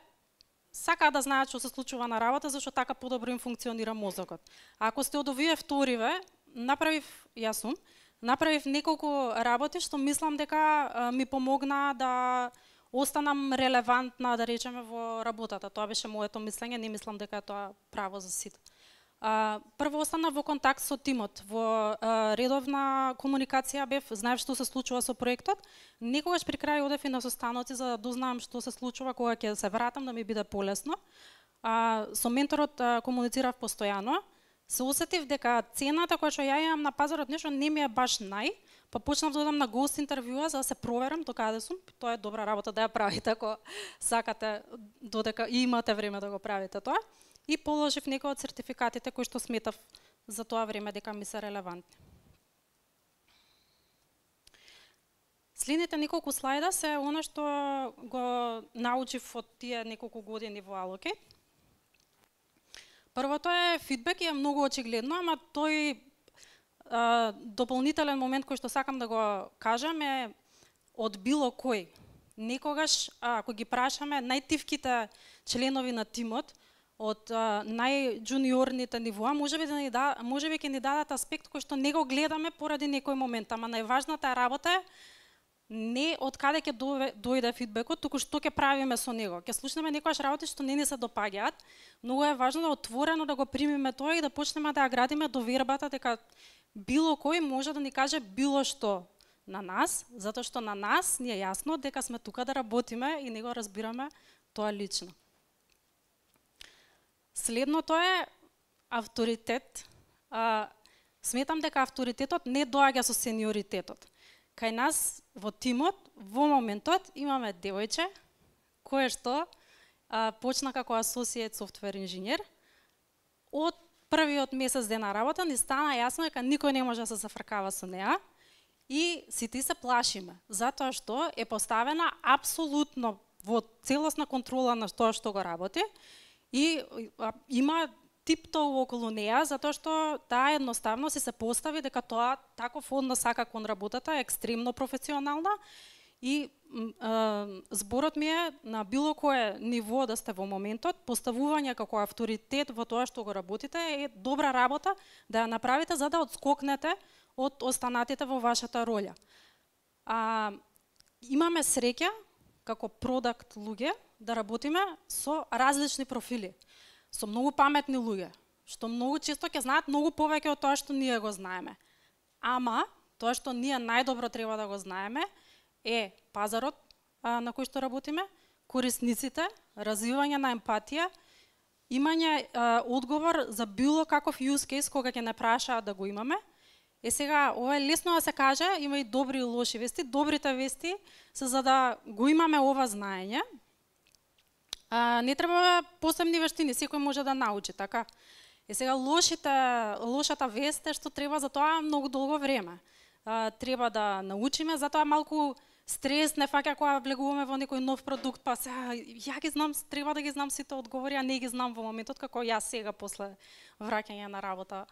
сакаат да знаат што се случува на работа, зашто така подобро им функционира мозокот. Ако сте од овие вториве, направив неколку работи што мислам дека ми помогна да останам релевантна, да речеме, во работата. Тоа беше моето мислење, не мислам дека е тоа право за сите. Прво останав во контакт со тимот, во редовна комуникација бев, знаев што се случува со проектот. Некогаш при крај одев и на состаноци за да дознаам што се случува кога ќе се вратам, да ми биде полесно. Со менторот комуницирав постојано. Се осетив дека цената која што ја имам на пазарот нешто не ми е баш па почнав да одам на гост интервјуа за да се проверам докаде сум. Тоа е добра работа да ја правите ако сакате, додека имате време да го правите тоа. И положив некои од сертификатите кои што сметав за тоа време дека ми се релевантни. Следните неколку слајда се она што го научив од тие неколку години во Allocate. Првото е фидбек и е многу очигледно, ама тој дополнителен момент кој што сакам да го кажам е од било кој. Некогаш, ако ги прашаме најтивките членови на тимот, од најджуниорните нивоа, можеби ќе ни дадат аспект кој што не го гледаме поради некој момент, ама најважната работа е не од каде ќе дојде фидбекот, туку што ќе правиме со него. Ќе слушнеме некојаш работи што не ни се допаѓаат. Многу е важно да отворено да го примиме тоа и да почнеме да ја градиме довербата дека било кој може да ни каже било што на нас, затоа што на нас ни е јасно дека сме тука да работиме и не го разбираме тоа лично. Следното е авторитет. Сметам дека авторитетот не доаѓа со сениоритетот. Кај нас во тимот, во моментот, имаме девојче, кое што почна како асоцијет софтвер инженер. Од првиот месец дена работа ни стана јасно дека никој не може да се зафркава со неа и сите се плашиме, затоа што е поставена апсолутно во целосна контрола на тоа што го работи. И има типтоу околу неа, затоа што таа едноставно се постави дека тоа таков однос сака кон работата, е екстремно професионална и зборот ми е на било кое ниво да сте во моментот, поставување како авторитет во тоа што го работите е добра работа да ја направите за да одскокнете од останатите во вашата роља. Имаме среќа како продакт луѓе да работиме со различни профили, со многу паметни луѓе, што многу често ќе знаат многу повеќе од тоа што ние го знаеме. Ама тоа што ние најдобро треба да го знаеме е пазарот на кој што работиме, корисниците, развивање на емпатија, имање одговор за било каков use case кога ќе не прашаат да го имаме. Сега, ова е лесно да се каже, има и добри и лоши вести. Добрите вести се за да го имаме ова знаење. Не треба посебни вештини, секој може да научи, така? Сега лошата вест е што треба за тоа многу долго време. Треба да научиме, затоа малку стрес не фаќа кога влегуваме во некој нов продукт, па сега ја ги знам, треба да ги знам сите одговори, а не ги знам во моментот како јас сега после враќање на работа.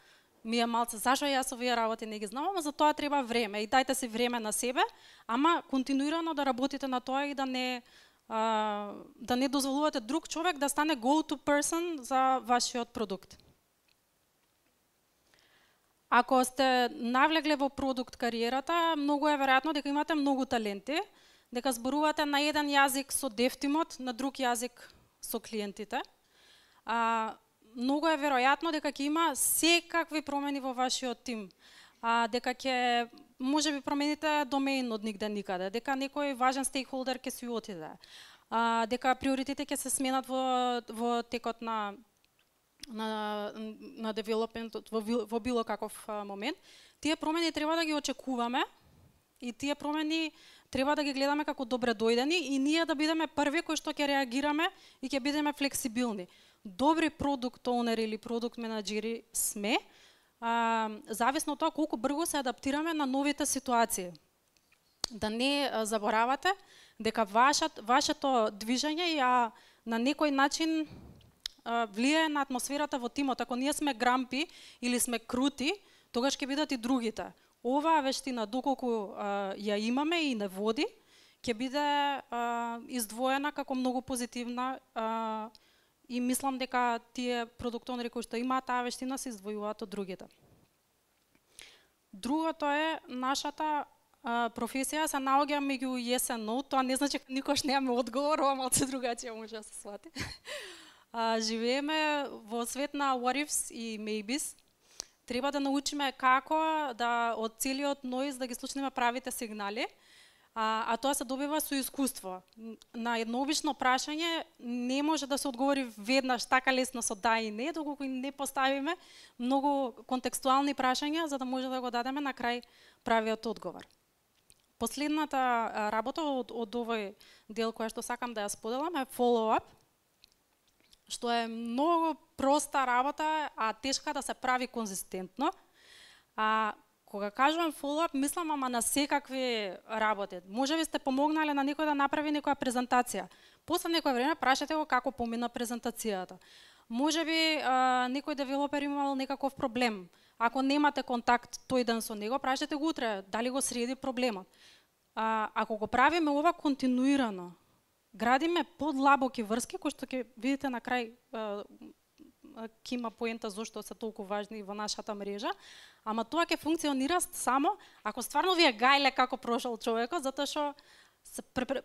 Ми е малце, зашо јас овие работи не ги знам, ама за тоа треба време и дајте си време на себе, ама континуирано да работите на тоа и да не дозволувате друг човек да стане go-to person за вашиот продукт. Ако сте навлегле во продукт кариерата, многу е веројатно дека имате многу таленти, дека зборувате на еден јазик со дефтимот, на друг јазик со клиентите. Многу е веројатно дека ќе има секакви промени во вашиот тим. Дека ќе можеби промените домен од нигде никаде, дека некој важен стейкхолдер ќе си отиде. Дека приоритетите ќе се сменат во текот на девелопментот во било каков момент. Тие промени треба да ги очекуваме и тие промени треба да ги гледаме како добре дојдени и ние да бидеме први кои што ќе реагираме и ќе бидеме флексибилни. Добри продукт оунери или продукт менаџери сме, зависно од тоа колку брзо се адаптираме на новите ситуации. Да не заборавате дека вашето движење на некој начин влијае на атмосферата во тимот. Ако ние сме грампи или сме крути, тогаш ќе бидат и другите. Оваа вештина, доколку ја имаме и не води, ќе биде издвоена како многу позитивна и мислам дека тие продуктонери кои што имаат таа вештина се издвојуваат од другите. Другото е нашата професија се наоѓа меѓу yes and no, тоа не значи никош немаме одговор, ова малце другачија може да се свати. Живееме во свет на what ifs и maybes. Треба да научиме како да од целиот ноиз да ги слушнеме правите сигнали, а тоа се добива со искуство. На едно обично прашање не може да се одговори веднаш така лесно со да и не, доколку не поставиме многу контекстуални прашања за да може да го дадеме на крај правиот одговор. Последната работа од овој дел која што сакам да ја споделам е follow-up, што е многу проста работа, а тешка да се прави конзистентно. Кога кажувам follow-up, мислам ама на секакви работи. Може би сте помогнале на некој да направи некоја презентација. После некој време прашате го како помина презентацијата. Може би некој девелопер имал некаков проблем. Ако немате контакт тој ден со него, прашате го утре дали го среди проблемот. Ако го правиме ова континуирано, градиме подлабоки врски кои што ќе видите на крај ќе има поента зошто се толку важни во нашата мрежа, ама тоа ќе функционира само ако стварно ви е гајле како прошол човекот, затоа што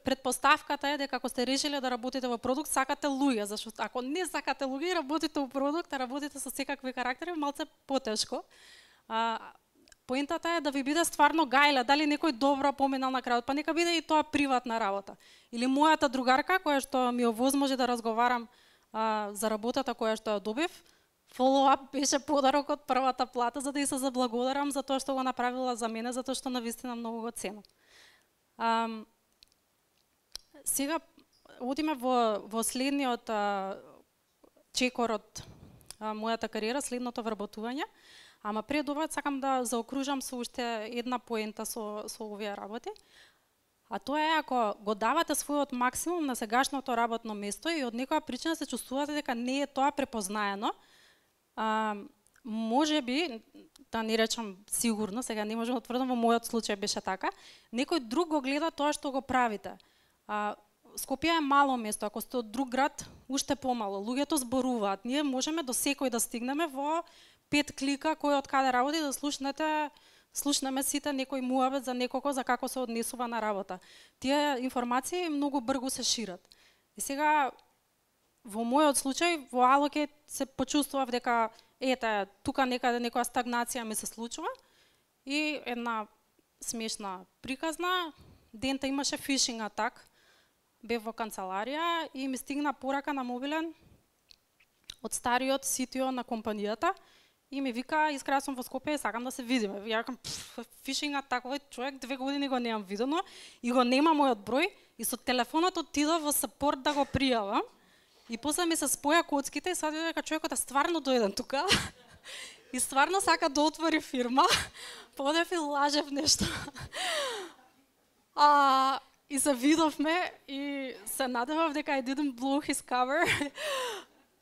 предпоставката е дека ако сте решиле да работите во продукт, сакате луѓе, зашто ако не сакате луѓе и работите во продукт, а работите со секакви карактери, малце потешко. Поентата е да ви биде стварно гајле, дали некој добро поминал на крајот, па нека биде и тоа приватна работа. Или мојата другарка која што ми овозможи да разговарам за работата која што ја добив, follow-up беше подарок од првата плата за да и се заблагодарам за тоа што го направила за мене, затоа што навистина многу го ценам. Сега одиме во следниот чекор од мојата кариера, следното вработување. Ама пред ова сакам да заокружам со уште една поента со овие работи. А тоа е ако го давате својот максимум на сегашното работно место и од некоја причина се чувствувате дека не е тоа препознаено, може би, да не речам сигурно, сега не можам да тврдам, во мојот случај беше така, некој друг го гледа тоа што го правите. Скопје е мало место, ако сте од друг град, уште помало. Луѓето зборуваат. Ние можеме до секој да стигнеме во 5 клика кој од каде работи да слушнеме сите некој муабет за некого за како се однесува на работа. Тие информации многу брзо се шират. И сега во мојот случај во Allocate се почувствував дека ете тука некаде некоја стагнација ми се случува и една смешна приказна, дента имаше фишинг атак, бев во канцеларија и ми стигна порака на мобилен од стариот CTO на компанијата и ми вика, искрено сум во Скопје, сакам да се видиме. Ја рекам, фишинг атак, овој човек 2 години го немам видено и го нема мојот број и со телефонот отидов во сапорт да го пријавам. И после ми се споја коцките и сватив дека човекот е стварно дојден тука и стварно сака да отвори фирма, подев и лажев нешто. И се видовме и се надевав дека I didn't blow his cover.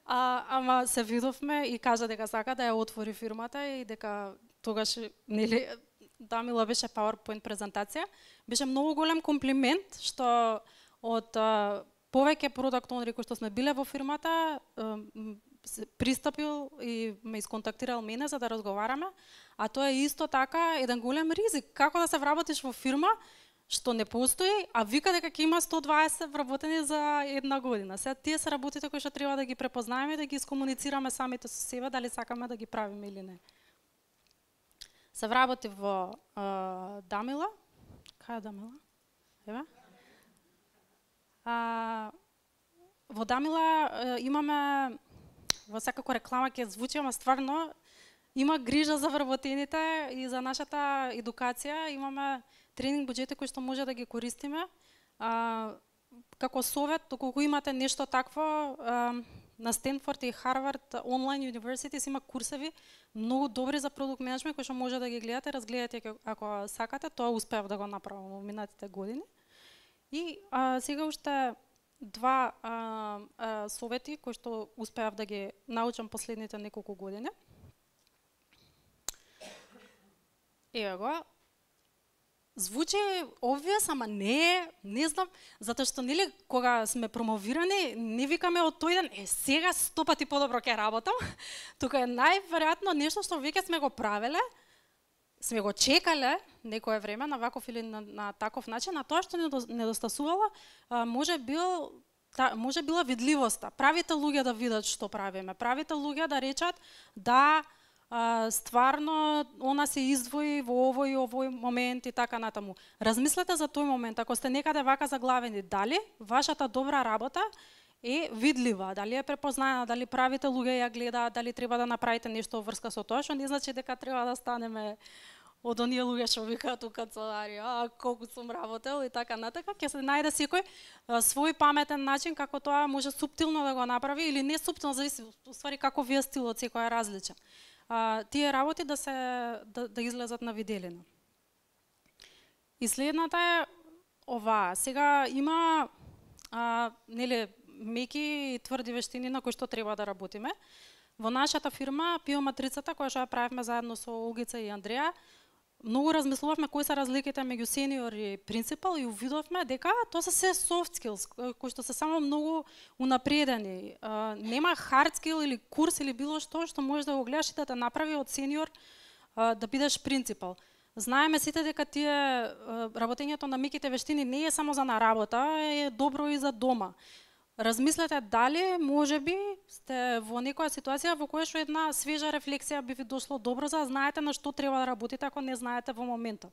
Ама се видовме и кажа дека сака да ја отвори фирмата и дека тогаш нели Дамила беше PowerPoint презентација. Беше многу голем комплимент што од повеќе продакт онери кои што сме биле во фирмата пристапил и ме исконтактирал мене за да разговараме, а тоа е исто така еден голем ризик. Како да се вработиш во фирма што не постои, а вика дека ќе има 120 вработени за една година. Сега тие се работите кои што треба да ги препознаеме и да ги искомуницираме самите со себе дали сакаме да ги правиме или не. Се вработи во Дамила. Кај е Дамила? Еве. Во Дамила имаме во секако реклама ќе звучи, ама стварно има грижа за вработените и за нашата едукација. Имаме тренинг буџети кои што може да ги користиме. Како совет, доколку имате нешто такво, на Стенфорд и Харвард онлайн университет има курсеви многу добри за продукт менеджмент кои што може да ги гледате, разгледате ако сакате. Тоа успеав да го направам во минатите години. И сега уште два совети кои што успеав да ги научам последните неколку години. Ево го. Звучи obvious, ама не знам, затоа што нели кога сме промовирани, не викаме од тој ден, сега 100 пати подобро ќе работам. Тука е најверојатно нешто што веќе сме го правеле, сме го чекале некое време на ваков или на таков начин, а тоа што недостасувало, може била видливоста. Правите луѓе да видат што правиме, правите луѓе да речат да стварно она се издвои во овој момент и така натаму. Размислете за тој момент, ако сте некаде вака заглавени, дали вашата добра работа е видлива, дали е препознаена, дали правите луѓе ја гледаат, дали треба да направите нешто врска со тоа, што не значи дека треба да станеме од оние луѓе што викаат у канцеларија, колку сум работел и така натака, ќе се најде секој свој паметен начин како тоа може суптилно да го направи или не суптилно, зависи уствари како ви е стилот, секој е различен. Тие работи да излезат на виделина. И следната е оваа. Сега има нели меки и тврди вештини на кои што треба да работиме. Во нашата фирма Пиоматрицата, која што ја правевме заедно со Олгица и Андреја, многу размислувавме кои се разликите меѓу сениор и принципал и увидовме дека тоа се се soft skills кои што се само многу унапредени. Нема hard skill или курс или било што може да го гледаш и да те направи од сениор да бидеш принципал. Знаеме сите дека тие работењето на меките вештини не е само за на работа, е добро и за дома. Размислете дали можеби сте во некоја ситуација во која што една свежа рефлексија би ви дошло добро за да знаете на што треба да работите ако не знаете во моментот.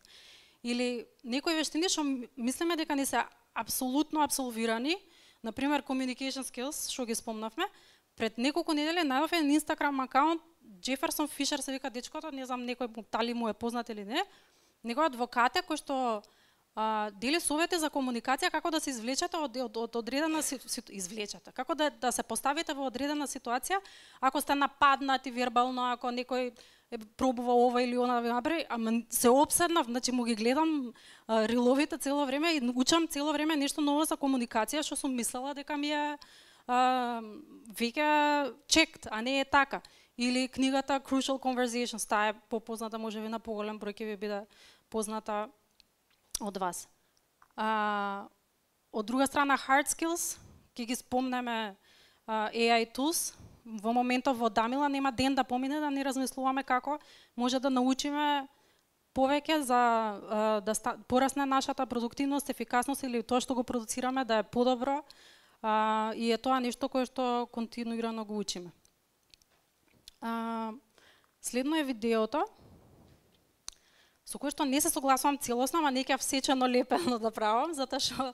Или некои вештини што мислиме дека не се апсолутно абсолвирани, на пример communication skills што ги спомнавме. Пред неколку недели најдов еден Instagram акаунт, Джеферсон Фишер се вика дечкото, не знам некој дали му е познат или не. Некој адвокат кој што дели совети за комуникација како да се извлечете од одредена извлечете, како да се поставите во одредена ситуација, ако сте нападнати вербално, ако некој пробува ова или она да ви направи, ама се опседнав, значи му ги гледам риловите цело време и учам цело време нешто ново за комуникација што сум мислела дека ми е веќе checked, а не е така. Или книгата Crucial Conversations, таа е попозната, можеби на поголем број ќе ви биде позната од вас. Од друга страна, hard skills, ќе ги спомнеме AI tools. Во моментов во Дамила нема ден да помине да не размислуваме како може да научиме повеќе за да порасне нашата продуктивност, ефикасност или тоа што го продуцираме да е подобро. И е тоа нешто кое што континуирано го учиме. Следно е видеото, со кој што не се согласувам целосно, ама не ќе всечено лепено да правам, затоа што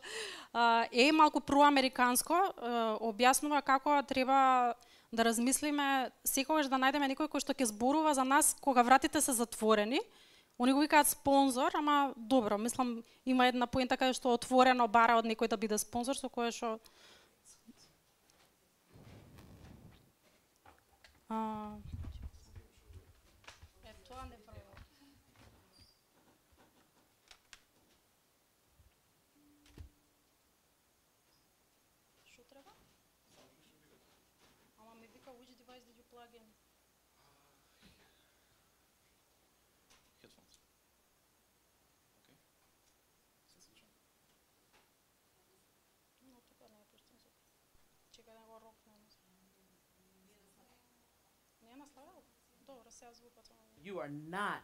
е малку проамериканско, објаснува како треба да размислиме секогаш да најдеме некој кој што ќе зборува за нас кога вратите се затворени. Они го викаат спонзор, ама добро, мислам има една поента каде што отворено бара од некој да биде спонзор, со кое што which device did you plug in? Headphones. Okay. Се слушам. No, тука не е пуштен звук. Чекај да го рокне. Не е наславил? Добро, сега звукот. You are not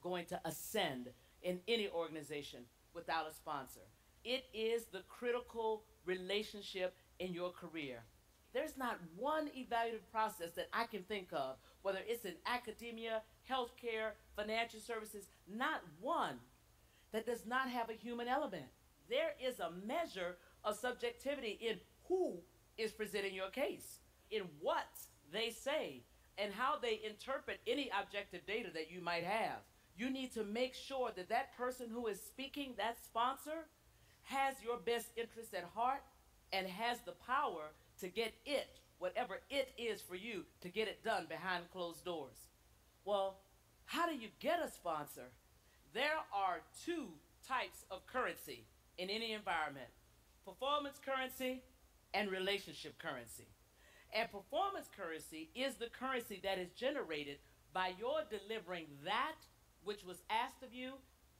going to ascend in any organization without a sponsor. It is the critical relationship in your career. There's not one evaluative process that I can think of, whether it's in academia, healthcare, financial services, not one that does not have a human element. There is a measure of subjectivity in who is presenting your case, in what they say, and how they interpret any objective data that you might have. You need to make sure that that person who is speaking, that sponsor, has your best interest at heart and has the power to get it, whatever it is for you, to get it done behind closed doors. Well, how do you get a sponsor? There are two types of currency in any environment: performance currency and relationship currency. And performance currency is the currency that is generated by your delivering that which was asked of you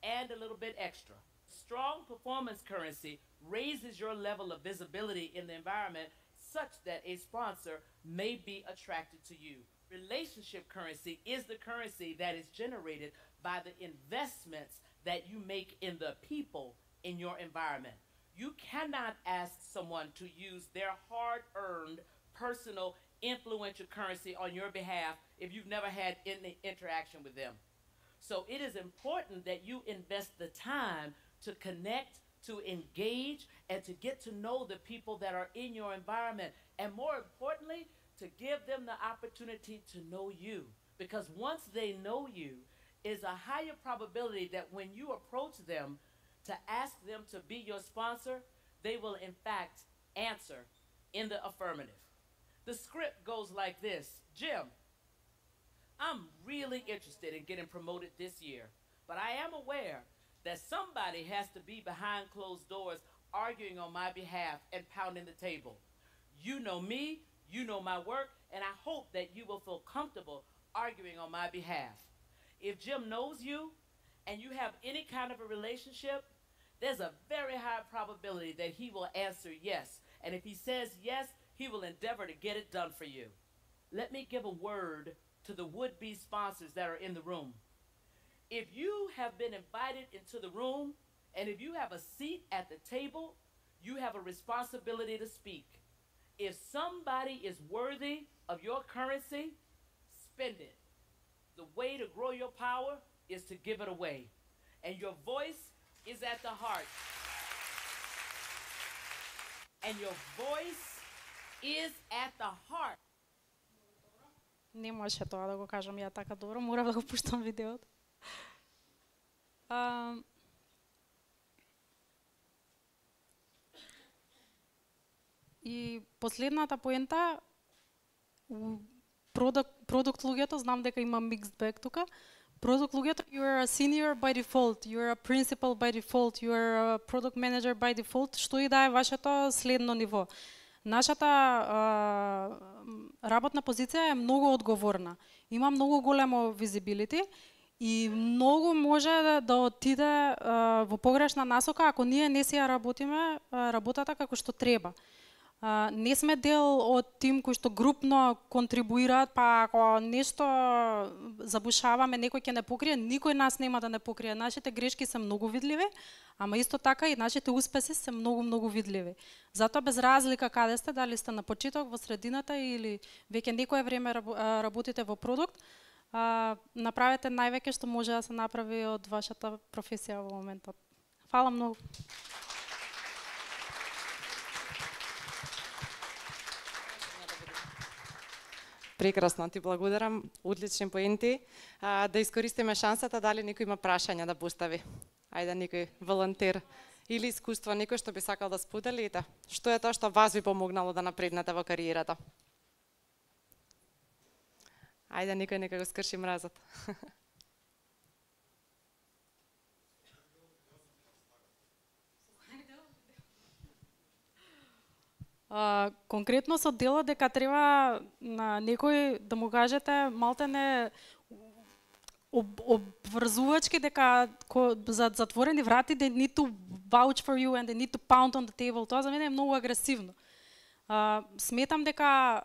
and a little bit extra. Strong performance currency raises your level of visibility in the environment such that a sponsor may be attracted to you. Relationship currency is the currency that is generated by the investments that you make in the people in your environment. You cannot ask someone to use their hard-earned, personal, influential currency on your behalf if you've never had any interaction with them. So it is important that you invest the time to connect, to engage, and to get to know the people that are in your environment. And more importantly, to give them the opportunity to know you. Because once they know you, is a higher probability that when you approach them to ask them to be your sponsor, they will in fact answer in the affirmative. The script goes like this: Jim, I'm really interested in getting promoted this year, but I am aware that somebody has to be behind closed doors arguing on my behalf and pounding the table. You know me, you know my work, and I hope that you will feel comfortable arguing on my behalf. If Jim knows you and you have any kind of a relationship, there's a very high probability that he will answer yes. And if he says yes, he will endeavor to get it done for you. Let me give a word to the would-be sponsors that are in the room. If you have been invited into the room and if you have a seat at the table, you have a responsibility to speak. If somebody is worthy of your currency, spend it. The way to grow your power is to give it away. And your voice is at the heart. And your voice is at the heart. Не може тоа да го кажам ја така добро, морам да го пуштам видеото. И последната поента, продукт луѓето, знам дека има mixed bag тука. Продукт луѓето, you are a senior by default, you are a principal by default, you are a product manager by default, што и да е вашето следно ниво. Нашата работна позиција е многу одговорна. Има многу големо visibility И многу може да отиде во погрешна насока ако ние не си ја работиме работата како што треба. Не сме дел од тим кои што групно контрибуираат, па ако нешто забушаваме, некој ќе не покрие, никој нас нема да не покрие. Нашите грешки се многу видливи, ама исто така и нашите успеси се многу видливи. Затоа без разлика каде сте, дали сте на почеток, во средината или веќе некое време работите во продукт, направете највеќе што може да се направи од вашата професија во моментот. Фала многу. Прекрасно, ти благодарам, одлични поенти. Да искористиме шансата, дали некој има прашања да постави? Ајде, некој волонтер или искуство, некој што би сакал да сподели, што е тоа што вас ви помогнало да напреднете во кариерата? Ајде, некој нека го скрши мразот. Конкретно со дело дека треба на некој да му кажете малтене обврзувачки дека за затворени врати they need to vouch for you and they need to pound on the table. Тоа за мене е многу агресивно. Сметам дека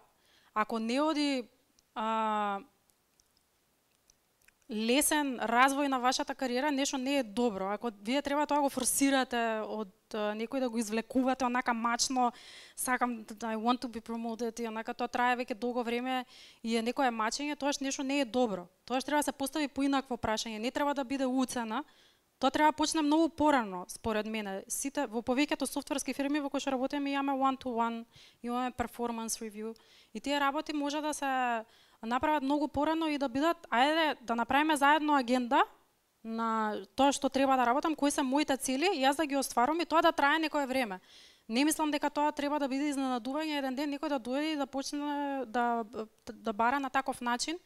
ако не оди лесен развој на вашата кариера, нешто не е добро. Ако вие треба тоа го форсирате од некој да го извлекувате онака мачно, сакам I want to be promoted, и онака тоа трае веќе долго време и е некое мачење, тоаш нешто не е добро. Тоаш треба да се постави поинакво прашање, не треба да биде уцена. Тоа треба да почне многу порано, според мене. Сите во повеќето софтверски фирми во кои што работиме имаме one-to-one, имаме performance review и тие работи може да се направат многу порано и да бидат, ајде да направиме заедно агенда на тоа што треба да работам, кои се моите цели и јас да ги остварувам и тоа да трае некое време. Не мислам дека тоа треба да биде изненадување еден ден некој да дојде и да почне да бара на таков начин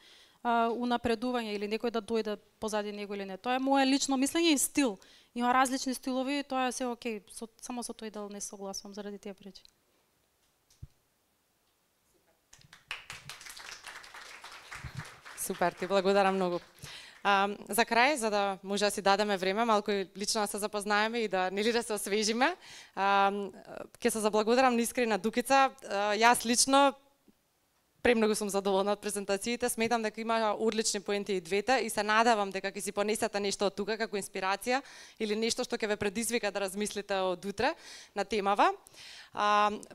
унапредување или некој да дојде позади него или не. Тоа е мое лично мислење и стил. Има различни стилови и тоа е се окей, само со тој дел не согласувам заради тие причини. Супер, ти благодарам многу. За крај, за да може да си дадеме време, малку и лично да се запознаеме и да нели да се освежиме, ќе се заблагодарам на Искра и на Дукица. Јас лично премногу сум задоволна од презентациите, сметам дека има одлични поенти и двете и се надевам дека ќе си понесете нешто од тука како инспирација или нешто што ќе ве предизвика да размислите од утре на темава.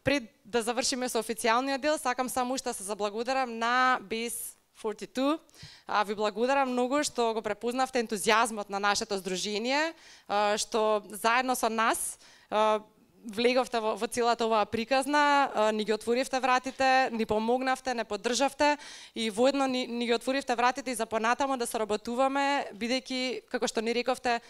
Пред да завршиме со официјалниот дел, сакам само уште да се заблагодарам на Base 42. Ви благодарам многу што го препознавте ентузијазмот на нашето здружение, што заедно со нас влеговте во целата оваа приказна, ни ги отворивте вратите, ни помогнавте, не поддржавте и воедно ни ги отворивте вратите и за понатамо да соработуваме, бидејќи, како што ни рековте,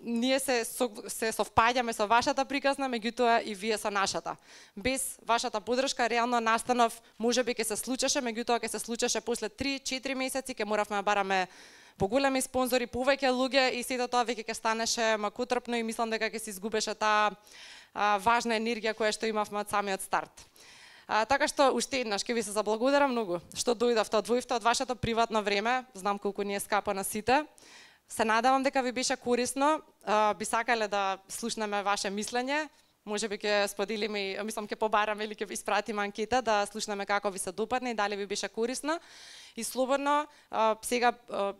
ние се совпаѓаме со вашата приказна, меѓутоа и вие со нашата. Без вашата поддршка реално настанов можеби ќе се случеше, меѓутоа ќе се случеше после 3-4 месеци, ќе моравме да бараме поголеми спонзори, повеќе луѓе и сето тоа веќе ќе станеше макутрпно и мислам дека ќе се изгубеше таа важна енергија која што имавме од самиот старт. Така што уште еднаш ќе ви се заблагодарам многу што дојдовте, одвоивте од вашето приватно време, знам колку ни е скапо на сите. Се надевам дека ви беше корисно, би сакале да слушнеме ваше мислење, можеби ќе споделиме, мислам ќе побараме или ќе ви испратиме анкета да слушнеме како ви се допадне и дали ви беше корисно. И слободно сега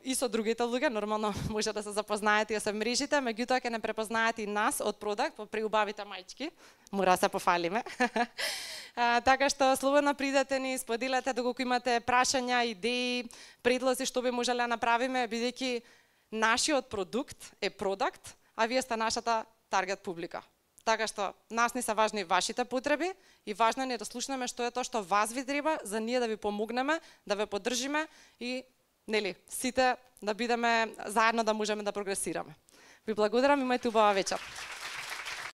и со другите луѓе нормално може да се запознаете и да се мрежите, меѓутоа ќе не препознаете и нас од продакт по преубавите мајчки. Мора да се пофалиме. Така што слободно придете ни, споделете доколку имате прашања, идеи, предлози што би можеле да направиме, бидејќи нашиот продукт е продакт, а вие сте нашата таргет публика. Така што нас не се важни вашите потреби и важно е да слушнеме што е тоа што вас ви треба за ние да ви помогнеме, да ве поддржиме и нели сите да бидеме заедно да можеме да прогресираме. Ви благодарам, имајте убава вечер.